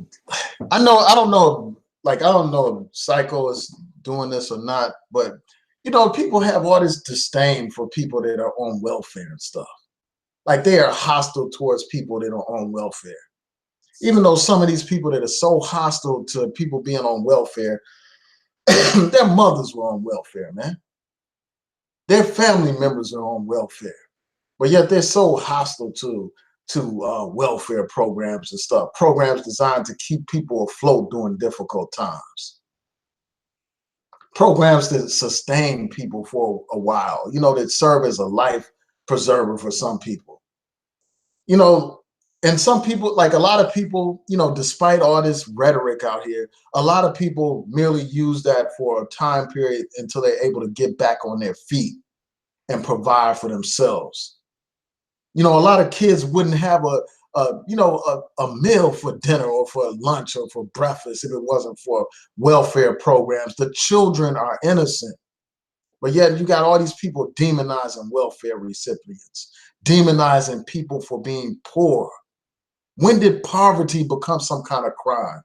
I don't know. Like, I don't know if Psycho is doing this or not, but you know, people have all this disdain for people that are on welfare and stuff. Like, they are hostile towards people that are on welfare, even though some of these people that are so hostile to people being on welfare, their mothers were on welfare, man. Their family members are on welfare, but yet they're so hostile to welfare programs and stuff, programs designed to keep people afloat during difficult times, programs that sustain people for a while, you know, that serve as a life preserver for some people, you know. And some people, like a lot of people, you know, despite all this rhetoric out here, a lot of people merely use that for a time period until they're able to get back on their feet and provide for themselves. You know, a lot of kids wouldn't have a meal for dinner or for lunch or for breakfast if it wasn't for welfare programs. The children are innocent, but yet you got all these people demonizing welfare recipients, demonizing people for being poor. When did poverty become some kind of crime?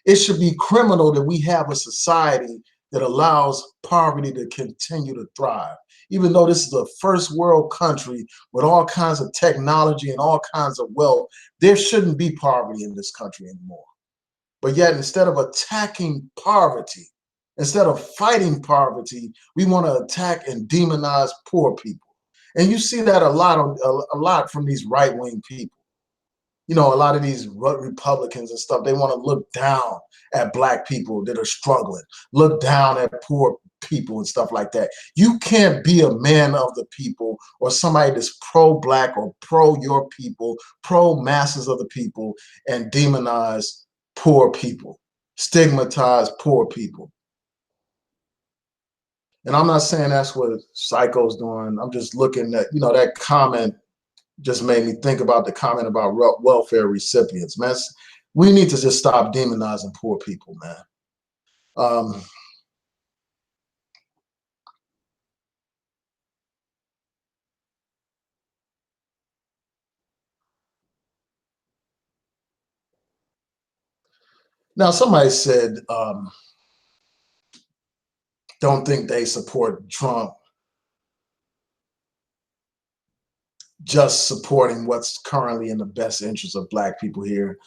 It should be criminal that we have a society that allows poverty to continue to thrive. Even though this is a first world country with all kinds of technology and all kinds of wealth, there shouldn't be poverty in this country anymore. But yet, instead of attacking poverty, instead of fighting poverty, we want to attack and demonize poor people. And you see that a lot from these right-wing people. You know, a lot of these Republicans and stuff, they want to look down at black people that are struggling, look down at poor people and stuff like that. You can't be a man of the people or somebody that's pro-black or pro your people, pro masses of the people, and demonize poor people, stigmatize poor people. And I'm not saying that's what Psycho's doing. I'm just looking at, you know, that comment just made me think about the comment about welfare recipients, man. We need to just stop demonizing poor people, man. Now, somebody said, don't think they support Trump, just supporting what's currently in the best interest of black people here.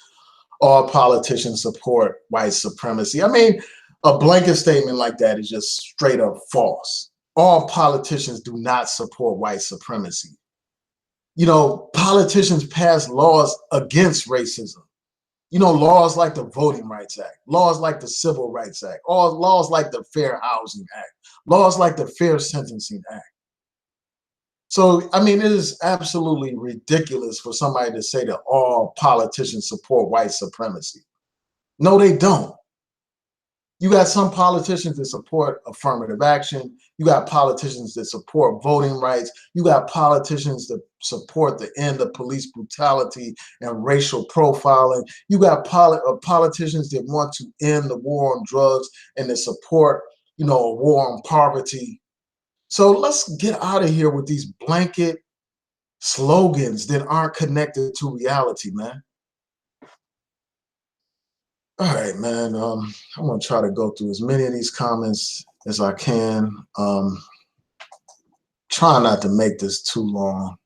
All politicians support white supremacy. I mean, a blanket statement like that is just straight up false. All politicians do not support white supremacy. You know, politicians pass laws against racism. Laws like the Voting Rights Act, laws like the Civil Rights Act, or laws like the Fair Housing Act, laws like the Fair Sentencing Act. So, I mean, it is absolutely ridiculous for somebody to say that all politicians support white supremacy. No, they don't. You got some politicians that support affirmative action. You got politicians that support voting rights. You got politicians that support the end of police brutality and racial profiling. You got politicians that want to end the war on drugs and that support, a war on poverty. So let's get out of here with these blanket slogans that aren't connected to reality, man. All right, man. I'm gonna try to go through as many of these comments as I can. Try not to make this too long.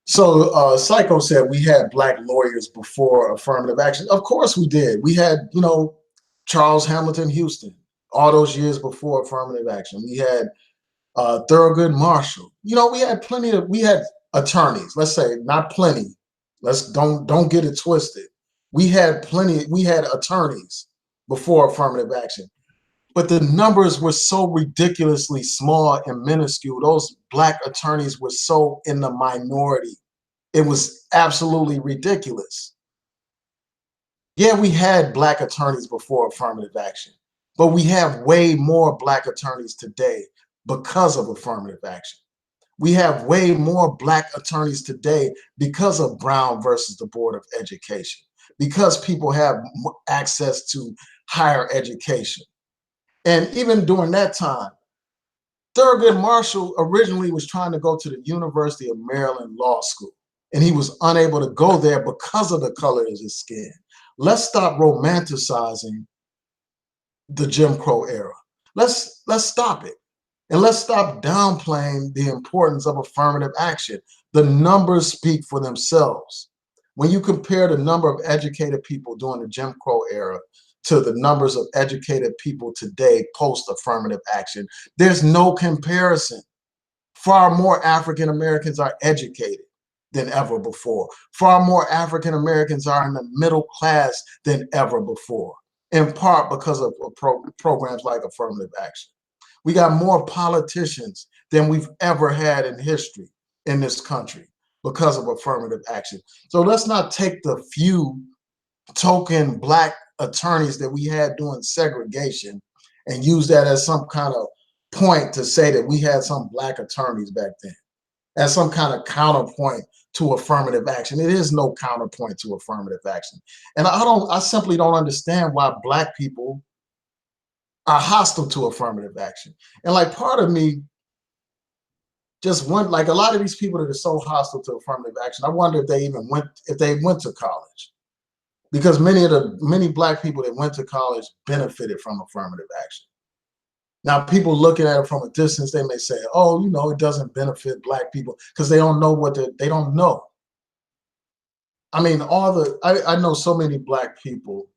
So Psycho said we had black lawyers before affirmative action. Of course we did. We had, Charles Hamilton Houston all those years before affirmative action. We had Thurgood Marshall. We had attorneys. Let's say not plenty. Let's don't get it twisted. We had attorneys before affirmative action. But the numbers were so ridiculously small and minuscule. Those black attorneys were so in the minority. It was absolutely ridiculous. Yeah, we had black attorneys before affirmative action, but we have way more black attorneys today because of affirmative action. We have way more black attorneys today because of Brown versus the Board of Education, because people have access to higher education. And even during that time, Thurgood Marshall originally was trying to go to the University of Maryland Law School, and he was unable to go there because of the color of his skin. Let's stop romanticizing the Jim Crow era. Let's stop it. And let's stop downplaying the importance of affirmative action. The numbers speak for themselves. When you compare the number of educated people during the Jim Crow era to the numbers of educated people today post-affirmative action, there's no comparison. Far more African Americans are educated than ever before. Far more African Americans are in the middle class than ever before, in part because of programs like affirmative action. We got more politicians than we've ever had in history in this country because of affirmative action. So let's not take the few token black attorneys that we had during segregation and use that as some kind of point to say that we had some black attorneys back then as some kind of counterpoint to affirmative action. It is no counterpoint to affirmative action. And I simply don't understand why black people are hostile to affirmative action. And like part of me just went, like a lot of these people that are so hostile to affirmative action, I wonder if they went to college. Because many black people that went to college benefited from affirmative action. Now, people looking at it from a distance, they may say, oh, it doesn't benefit black people because they don't know they don't know. I mean, I know so many black people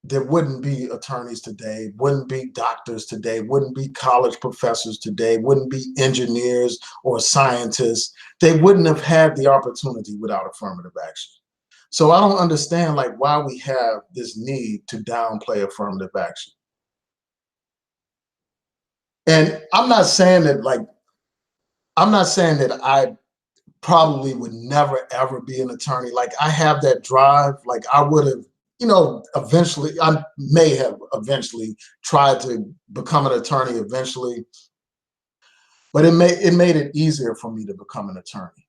that wouldn't be attorneys today, wouldn't be doctors today, wouldn't be college professors today, wouldn't be engineers or scientists. They wouldn't have had the opportunity without affirmative action. So I don't understand why we have this need to downplay affirmative action. And I'm not saying that I probably would never ever be an attorney. I have that drive. I would have, eventually, I may have eventually tried to become an attorney eventually, but it made it easier for me to become an attorney.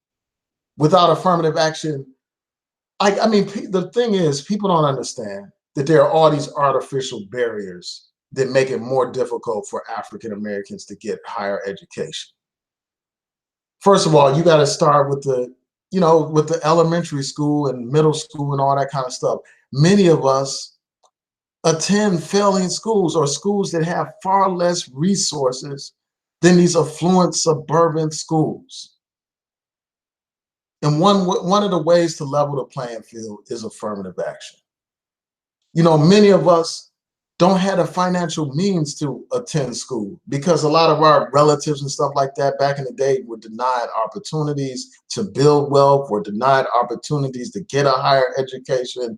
Without affirmative action, I mean, the thing is, people don't understand that there are all these artificial barriers that make it more difficult for African Americans to get higher education. First of all, you got to start with the elementary school and middle school and all that kind of stuff. Many of us attend failing schools or schools that have far less resources than these affluent suburban schools. And one of the ways to level the playing field is affirmative action. You know, many of us don't have the financial means to attend school because a lot of our relatives and stuff like that back in the day were denied opportunities to build wealth, or denied opportunities to get a higher education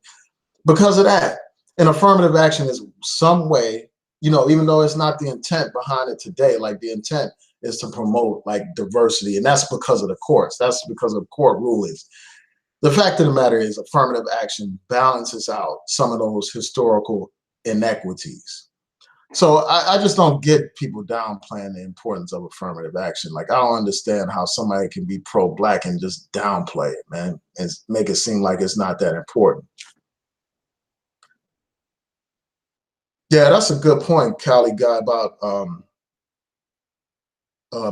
because of that. And affirmative action is some way, you know, even though it's not the intent behind it today, like the intent is to promote like diversity. And that's because of the courts. That's because of court rulings. The fact of the matter is affirmative action balances out some of those historical inequities. So I just don't get people downplaying the importance of affirmative action. Like, I don't understand how somebody can be pro-Black and just downplay it, man, and make it seem like it's not that important. Yeah, that's a good point, Cali guy, about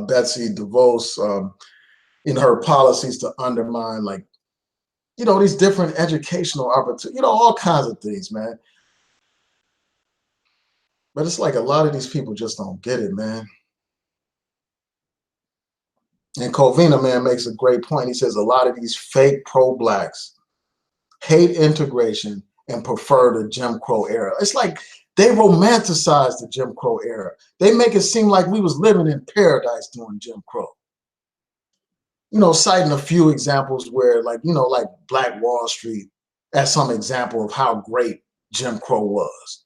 Betsy DeVos in her policies to undermine, like, you know, these different educational opportunities, you know, all kinds of things, man. But it's like a lot of these people just don't get it, man. And Covina, man, makes a great point. He says a lot of these fake pro-Blacks hate integration and prefer the Jim Crow era. It's like they romanticize the Jim Crow era. They make it seem like we was living in paradise during Jim Crow. You know, citing a few examples where, like, you know, like Black Wall Street as some example of how great Jim Crow was.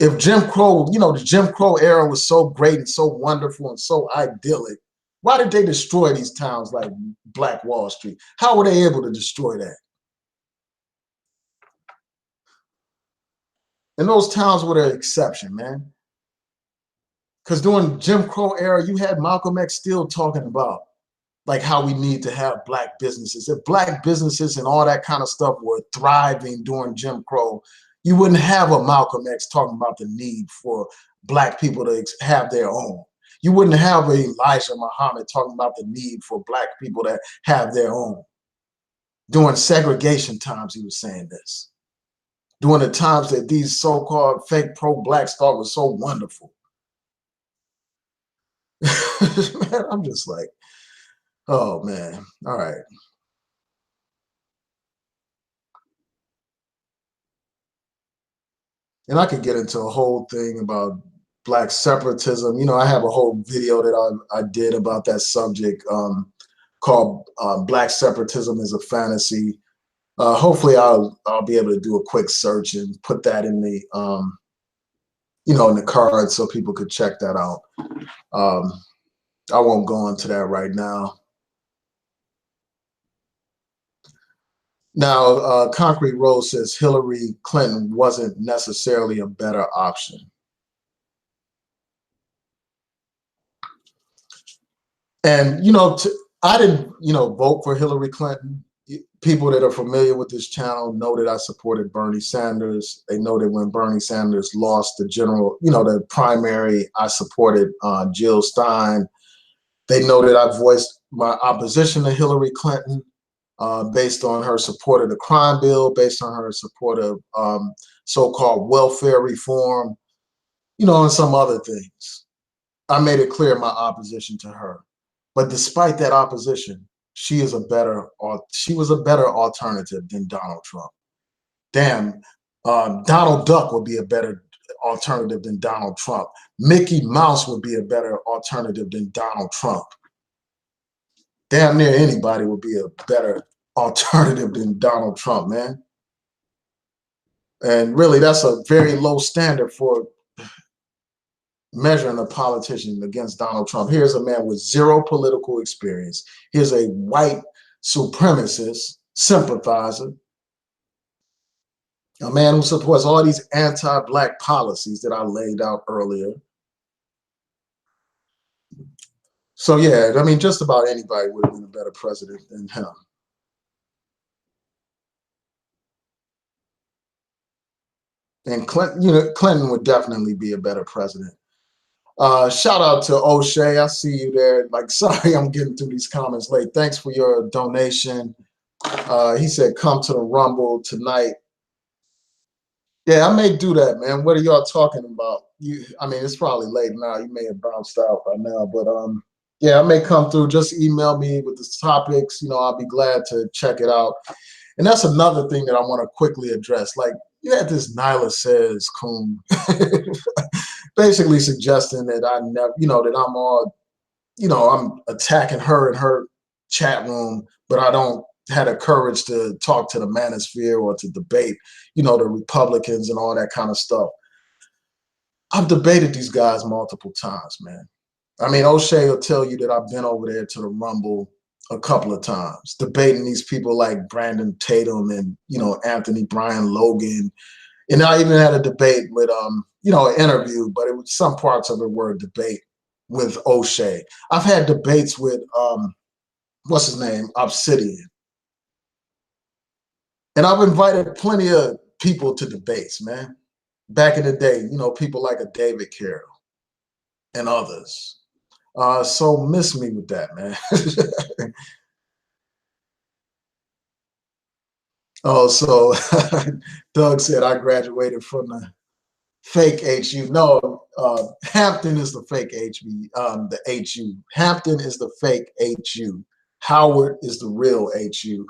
If Jim Crow, you know, the Jim Crow era was so great and so wonderful and so idyllic, why did they destroy these towns like Black Wall Street? How were they able to destroy that? And those towns were the exception, man. Because during Jim Crow era, you had Malcolm X still talking about like how we need to have Black businesses. If Black businesses and all that kind of stuff were thriving during Jim Crow, you wouldn't have a Malcolm X talking about the need for Black people to have their own. You wouldn't have a Elijah Muhammad talking about the need for Black people to have their own. During segregation times, he was saying this. During the times that these so-called fake pro-Blacks thought was so wonderful. Man, I'm just like, oh man, all right. And I could get into a whole thing about Black separatism. You know, I have a whole video that I did about that subject called Black Separatism is a Fantasy. Hopefully I'll be able to do a quick search and put that in the, you know, in the card so people could check that out. I won't go into that right now. Now, Concrete Rose says Hillary Clinton wasn't necessarily a better option. And, you know, I didn't, you know, vote for Hillary Clinton. People that are familiar with this channel know that I supported Bernie Sanders. They know that when Bernie Sanders lost the general, you know, the primary, I supported Jill Stein. They know that I voiced my opposition to Hillary Clinton based on her support of the crime bill, based on her support of so-called welfare reform, you know, and some other things. I made it clear my opposition to her. But despite that opposition, she was a better alternative than Donald Trump. Damn, Donald Duck would be a better alternative than Donald Trump. Mickey Mouse would be a better alternative than Donald Trump. Damn near anybody would be a better alternative than Donald Trump, man. And really, that's a very low standard for measuring a politician against Donald Trump. Here's a man with zero political experience. Here's a white supremacist sympathizer, a man who supports all these anti-Black policies that I laid out earlier. So yeah, I mean, just about anybody would have been a better president than him. And Clinton, you know, Clinton would definitely be a better president. Shout out to O'Shea. I see you there. Like, sorry, I'm getting through these comments late. Thanks for your donation. He said, come to the Rumble tonight. Yeah, I may do that, man. What are y'all talking about? I mean, it's probably late now. You may have bounced out by now, but yeah, I may come through. Just email me with the topics. You know, I'll be glad to check it out. And that's another thing that I want to quickly address. Like, you had this Nylah says coon basically suggesting that I never, that I'm all, I'm attacking her in her chat room, but I don't had the courage to talk to the manosphere or to debate, the Republicans and all that kind of stuff. I've debated these guys multiple times, man. I mean, O'Shea will tell you that I've been over there to the Rumble a couple of times, debating these people like Brandon Tatum and, Anthony Brian Logan. And I even had a debate with, an interview, but it was some parts of it were a debate with O'Shea. I've had debates with, what's his name, Obsidian. And I've invited plenty of people to debates, man. Back in the day, people like a David Carroll and others. So miss me with that, man. Oh, so Doug said I graduated from the fake HU. No, Hampton is the fake the HU. Hampton is the fake HU. Howard is the real HU.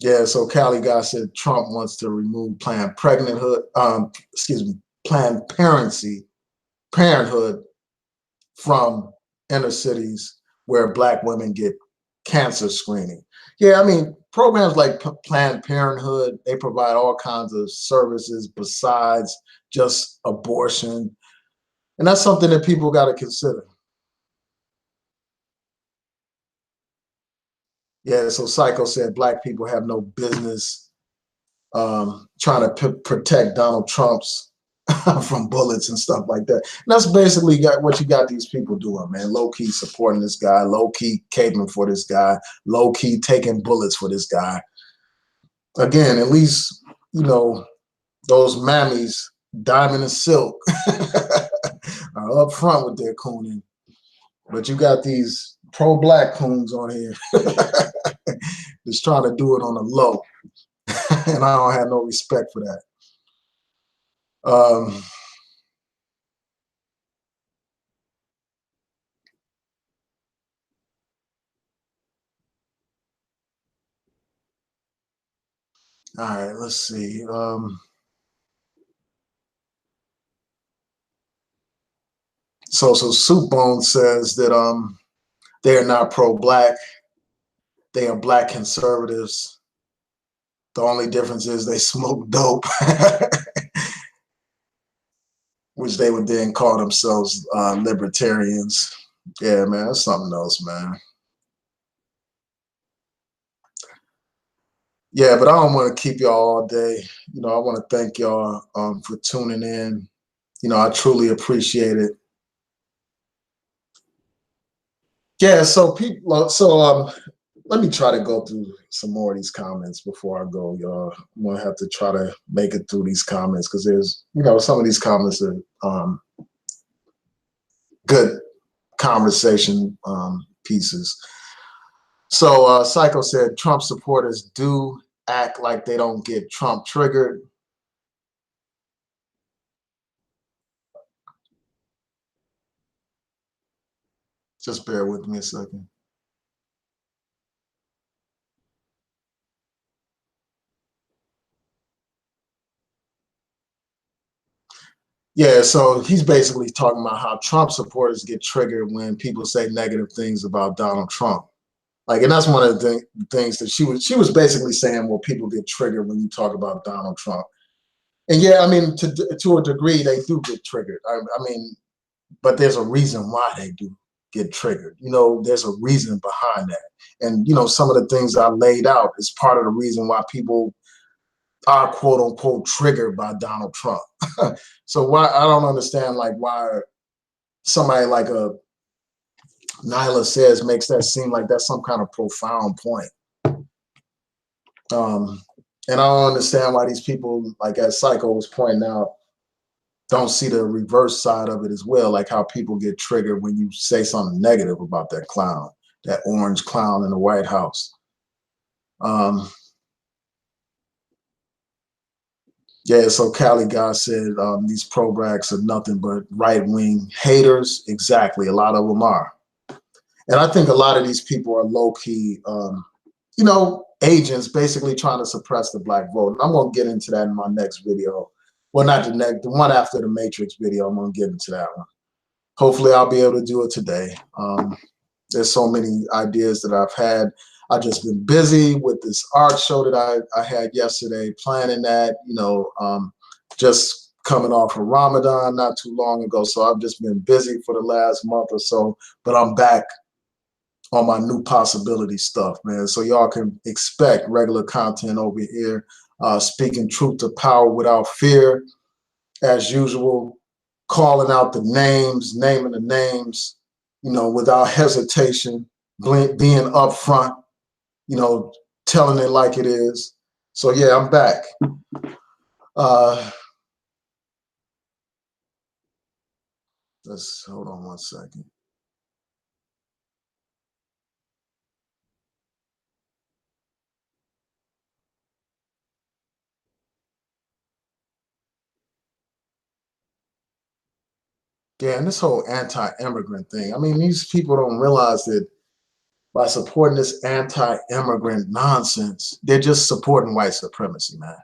Yeah, so Cali guy said Trump wants to remove Planned Parenthood from inner cities where Black women get cancer screening. Yeah, I mean, programs like Planned Parenthood, they provide all kinds of services besides just abortion. And that's something that people got to consider. Yeah, so Psycho said Black people have no business trying to protect Donald Trump's from bullets and stuff like that. And that's basically what you got these people doing, man. Low key supporting this guy, low key caping for this guy, low key taking bullets for this guy. Again, at least, those mammies, Diamond and Silk, are up front with their cooning. But you got these pro-Black coons on here just trying to do it on the low. And I don't have no respect for that. All right, let's see. So Soup Bone says that they are not pro-Black. They are Black conservatives. The only difference is they smoke dope, which they would then call themselves libertarians. Yeah, man, that's something else, man. Yeah, but I don't want to keep y'all all day. I want to thank y'all for tuning in. I truly appreciate it. Yeah, so people, let me try to go through some more of these comments before I go, y'all. I'm gonna have to try to make it through these comments because there's, some of these comments are good conversation pieces. So Psycho said Trump supporters do act like they don't get Trump triggered. Just bear with me a second. Yeah, so he's basically talking about how Trump supporters get triggered when people say negative things about Donald Trump. Like, and that's one of the things that she was basically saying, well, people get triggered when you talk about Donald Trump. And yeah, I mean, to a degree, they do get triggered. I mean, but there's a reason why they do get triggered. There's a reason behind that. And, some of the things I laid out is part of the reason why people are quote unquote triggered by Donald Trump. So why I don't understand why somebody like a Nylah says makes that seem like that's some kind of profound point. And I don't understand why these people, like as Psycho was pointing out, don't see the reverse side of it as well, like how people get triggered when you say something negative about that clown, that orange clown in the White House. Yeah, so Cali guy said these pro-blacks are nothing but right-wing haters. Exactly, a lot of them are. And I think a lot of these people are low-key, you know, agents basically trying to suppress the black vote. And I'm going to get into that in my next video. Well, not the next, the one after the Matrix video. I'm going to get into that one. Hopefully, I'll be able to do it today. There's so many ideas that I've had. I've just been busy with this art show that I had yesterday, planning that, you know, just coming off of Ramadan not too long ago. So I've just been busy for the last month or so, but I'm back on my new possibility stuff, man. So y'all can expect regular content over here, speaking truth to power without fear, as usual, calling out the names, naming the names, you know, without hesitation, being upfront, you know, telling it like it is. So yeah, I'm back. Let's hold on one second. Yeah, and this whole anti-immigrant thing, I mean, these people don't realize that by supporting this anti-immigrant nonsense, they're just supporting white supremacy, man.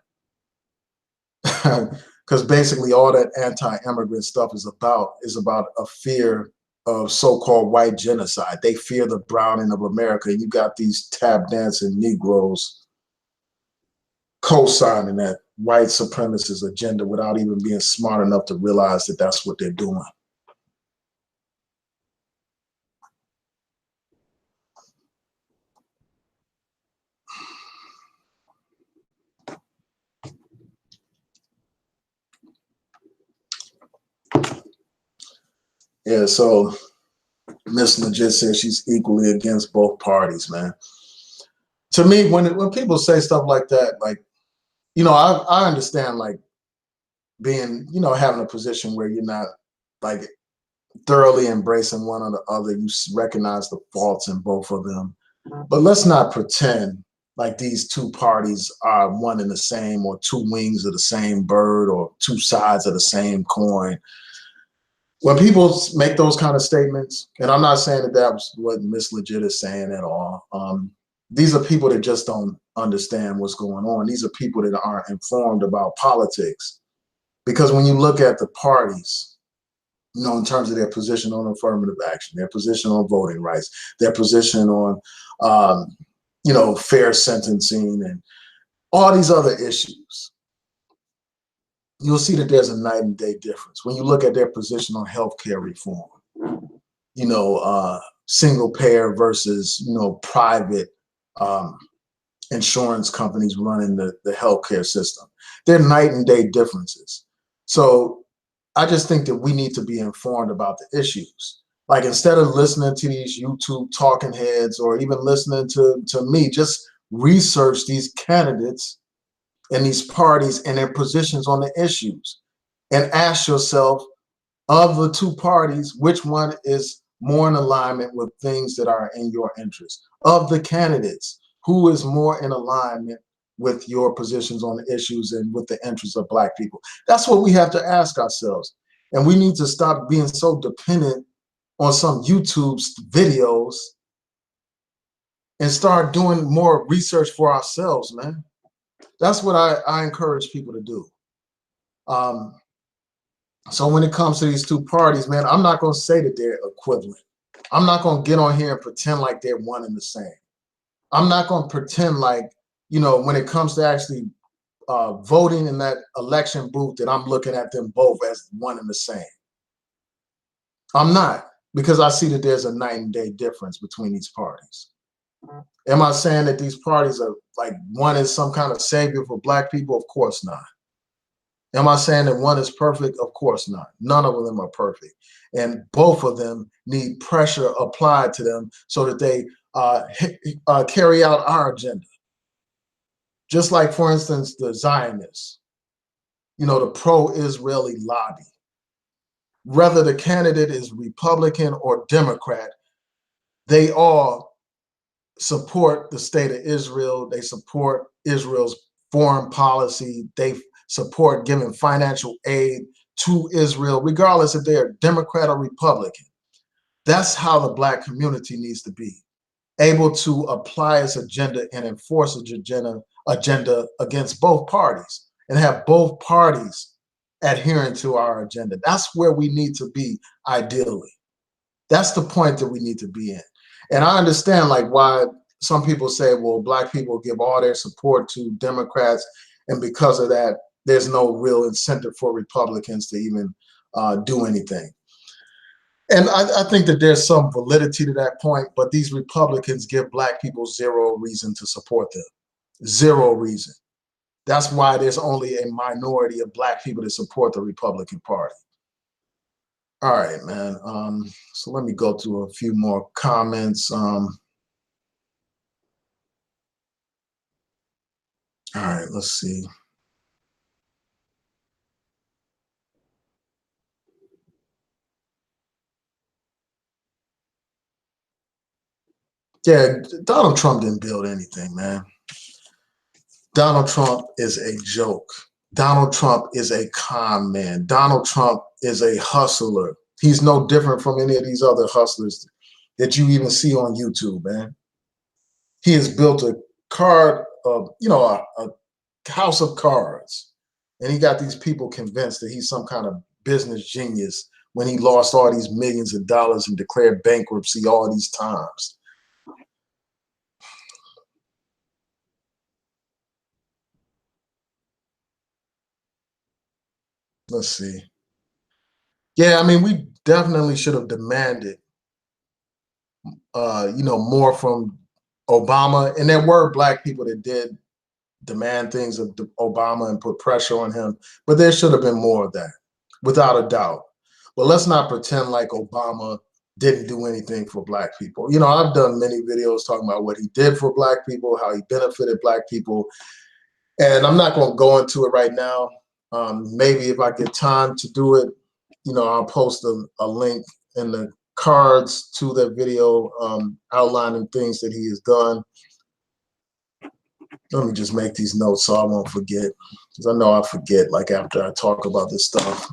Because basically all that anti-immigrant stuff is about a fear of so-called white genocide. They fear the browning of America. You got these tap dancing Negroes co-signing that white supremacist agenda without even being smart enough to realize that that's what they're doing. Yeah, so Miss Legit says she's equally against both parties, man. To me, when people say stuff like that, like, you know, I understand, like, being, you know, having a position where you're not like thoroughly embracing one or the other. You recognize the faults in both of them, but let's not pretend like these two parties are one and the same, or two wings of the same bird, or two sides of the same coin. When people make those kind of statements, and I'm not saying that that was what Miss Legit is saying at all. These are people that just don't understand what's going on. These are people that aren't informed about politics. Because when you look at the parties, you know, in terms of their position on affirmative action, their position on voting rights, their position on, you know, fair sentencing and all these other issues, you'll see that there's a night and day difference. When you look at their position on healthcare reform, you know, single payer versus, you know, private insurance companies running the healthcare system, they're night and day differences. So I just think that we need to be informed about the issues. Like, instead of listening to these YouTube talking heads or even listening to me, just research these candidates and these parties and their positions on the issues, and ask yourself, of the two parties, which one is more in alignment with things that are in your interest? Of the candidates, who is more in alignment with your positions on the issues and with the interests of Black people? That's what we have to ask ourselves. And we need to stop being so dependent on some YouTube videos and start doing more research for ourselves, man. That's what I encourage people to do. So when it comes to these two parties, man, I'm not going to say that they're equivalent. I'm not going to get on here and pretend like they're one and the same. I'm not going to pretend like, you know, when it comes to actually voting in that election booth, that I'm looking at them both as one and the same. I'm not, because I see that there's a night and day difference between these parties. Am I saying that these parties are like, one is some kind of savior for Black people? Of course not. Am I saying that one is perfect? Of course not. None of them are perfect. And both of them need pressure applied to them so that they carry out our agenda. Just like, for instance, the Zionists, you know, the pro-Israeli lobby. Whether the candidate is Republican or Democrat, they all support the state of Israel. They support Israel's foreign policy. They support giving financial aid to Israel, regardless if they're Democrat or Republican. That's how the Black community needs to be, able to apply its agenda and enforce its agenda against both parties and have both parties adhering to our agenda. That's where we need to be ideally. That's the point that we need to be in. And I understand like why some people say, well, Black people give all their support to Democrats, and because of that, there's no real incentive for Republicans to even do anything. And I think that there's some validity to that point, but these Republicans give Black people zero reason to support them. Zero reason. That's why there's only a minority of Black people that support the Republican Party. All right, man. So let me go through a few more comments. All right, let's see. Yeah, Donald Trump didn't build anything, man. Donald Trump is a joke. Donald Trump is a con man. Donald Trump is a hustler. He's no different from any of these other hustlers that you even see on YouTube, man. He has built a house of cards, and he got these people convinced that he's some kind of business genius when he lost all these millions of dollars and declared bankruptcy all these times. Let's see. Yeah, I mean, we definitely should have demanded, more from Obama. And there were Black people that did demand things of Obama and put pressure on him, but there should have been more of that, without a doubt. But let's not pretend like Obama didn't do anything for Black people. You know, I've done many videos talking about what he did for Black people, how he benefited Black people, and I'm not going to go into it right now. Maybe if I get time to do it, I'll post a link in the cards to that video outlining things that he has done. Let me just make these notes so I won't forget, because I know I forget like after I talk about this stuff.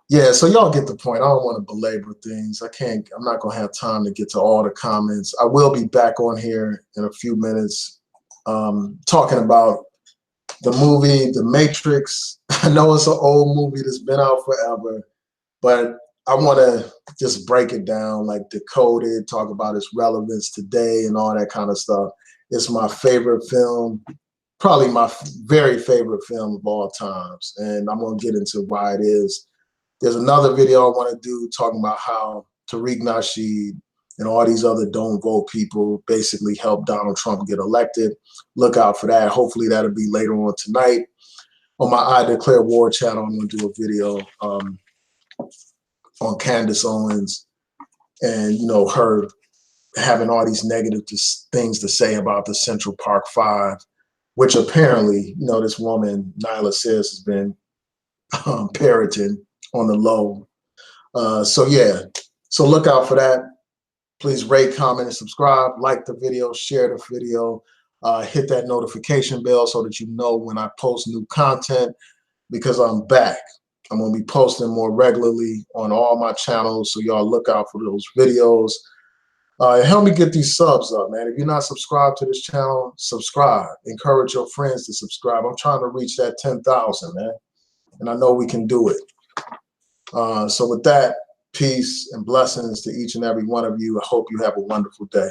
Yeah, so y'all get the point. I don't want to belabor things. I'm not going to have time to get to all the comments. I will be back on here in a few minutes talking about the movie, The Matrix. I know it's an old movie that's been out forever, but I want to just break it down, like decode it, talk about its relevance today and all that kind of stuff. It's my favorite film, probably my very favorite film of all times. And I'm going to get into why it is. There's another video I want to do talking about how Tariq Nasheed and all these other don't vote people basically helped Donald Trump get elected. Look out for that. Hopefully that'll be later on tonight. On my I Declare War channel, I'm going to do a video on Candace Owens and, her having all these negative things to say about the Central Park Five, which apparently, this woman, Nylah says, has been parroting on the low. So look out for that. Please rate, comment, and subscribe. Like the video, share the video, hit that notification bell so that you know when I post new content, because I'm back. I'm going to be posting more regularly on all my channels, so y'all look out for those videos. Help me get these subs up, man. If you're not subscribed to this channel, subscribe. Encourage your friends to subscribe. I'm trying to reach that 10,000, man, and I know we can do it. So with that, peace and blessings to each and every one of you. I hope you have a wonderful day.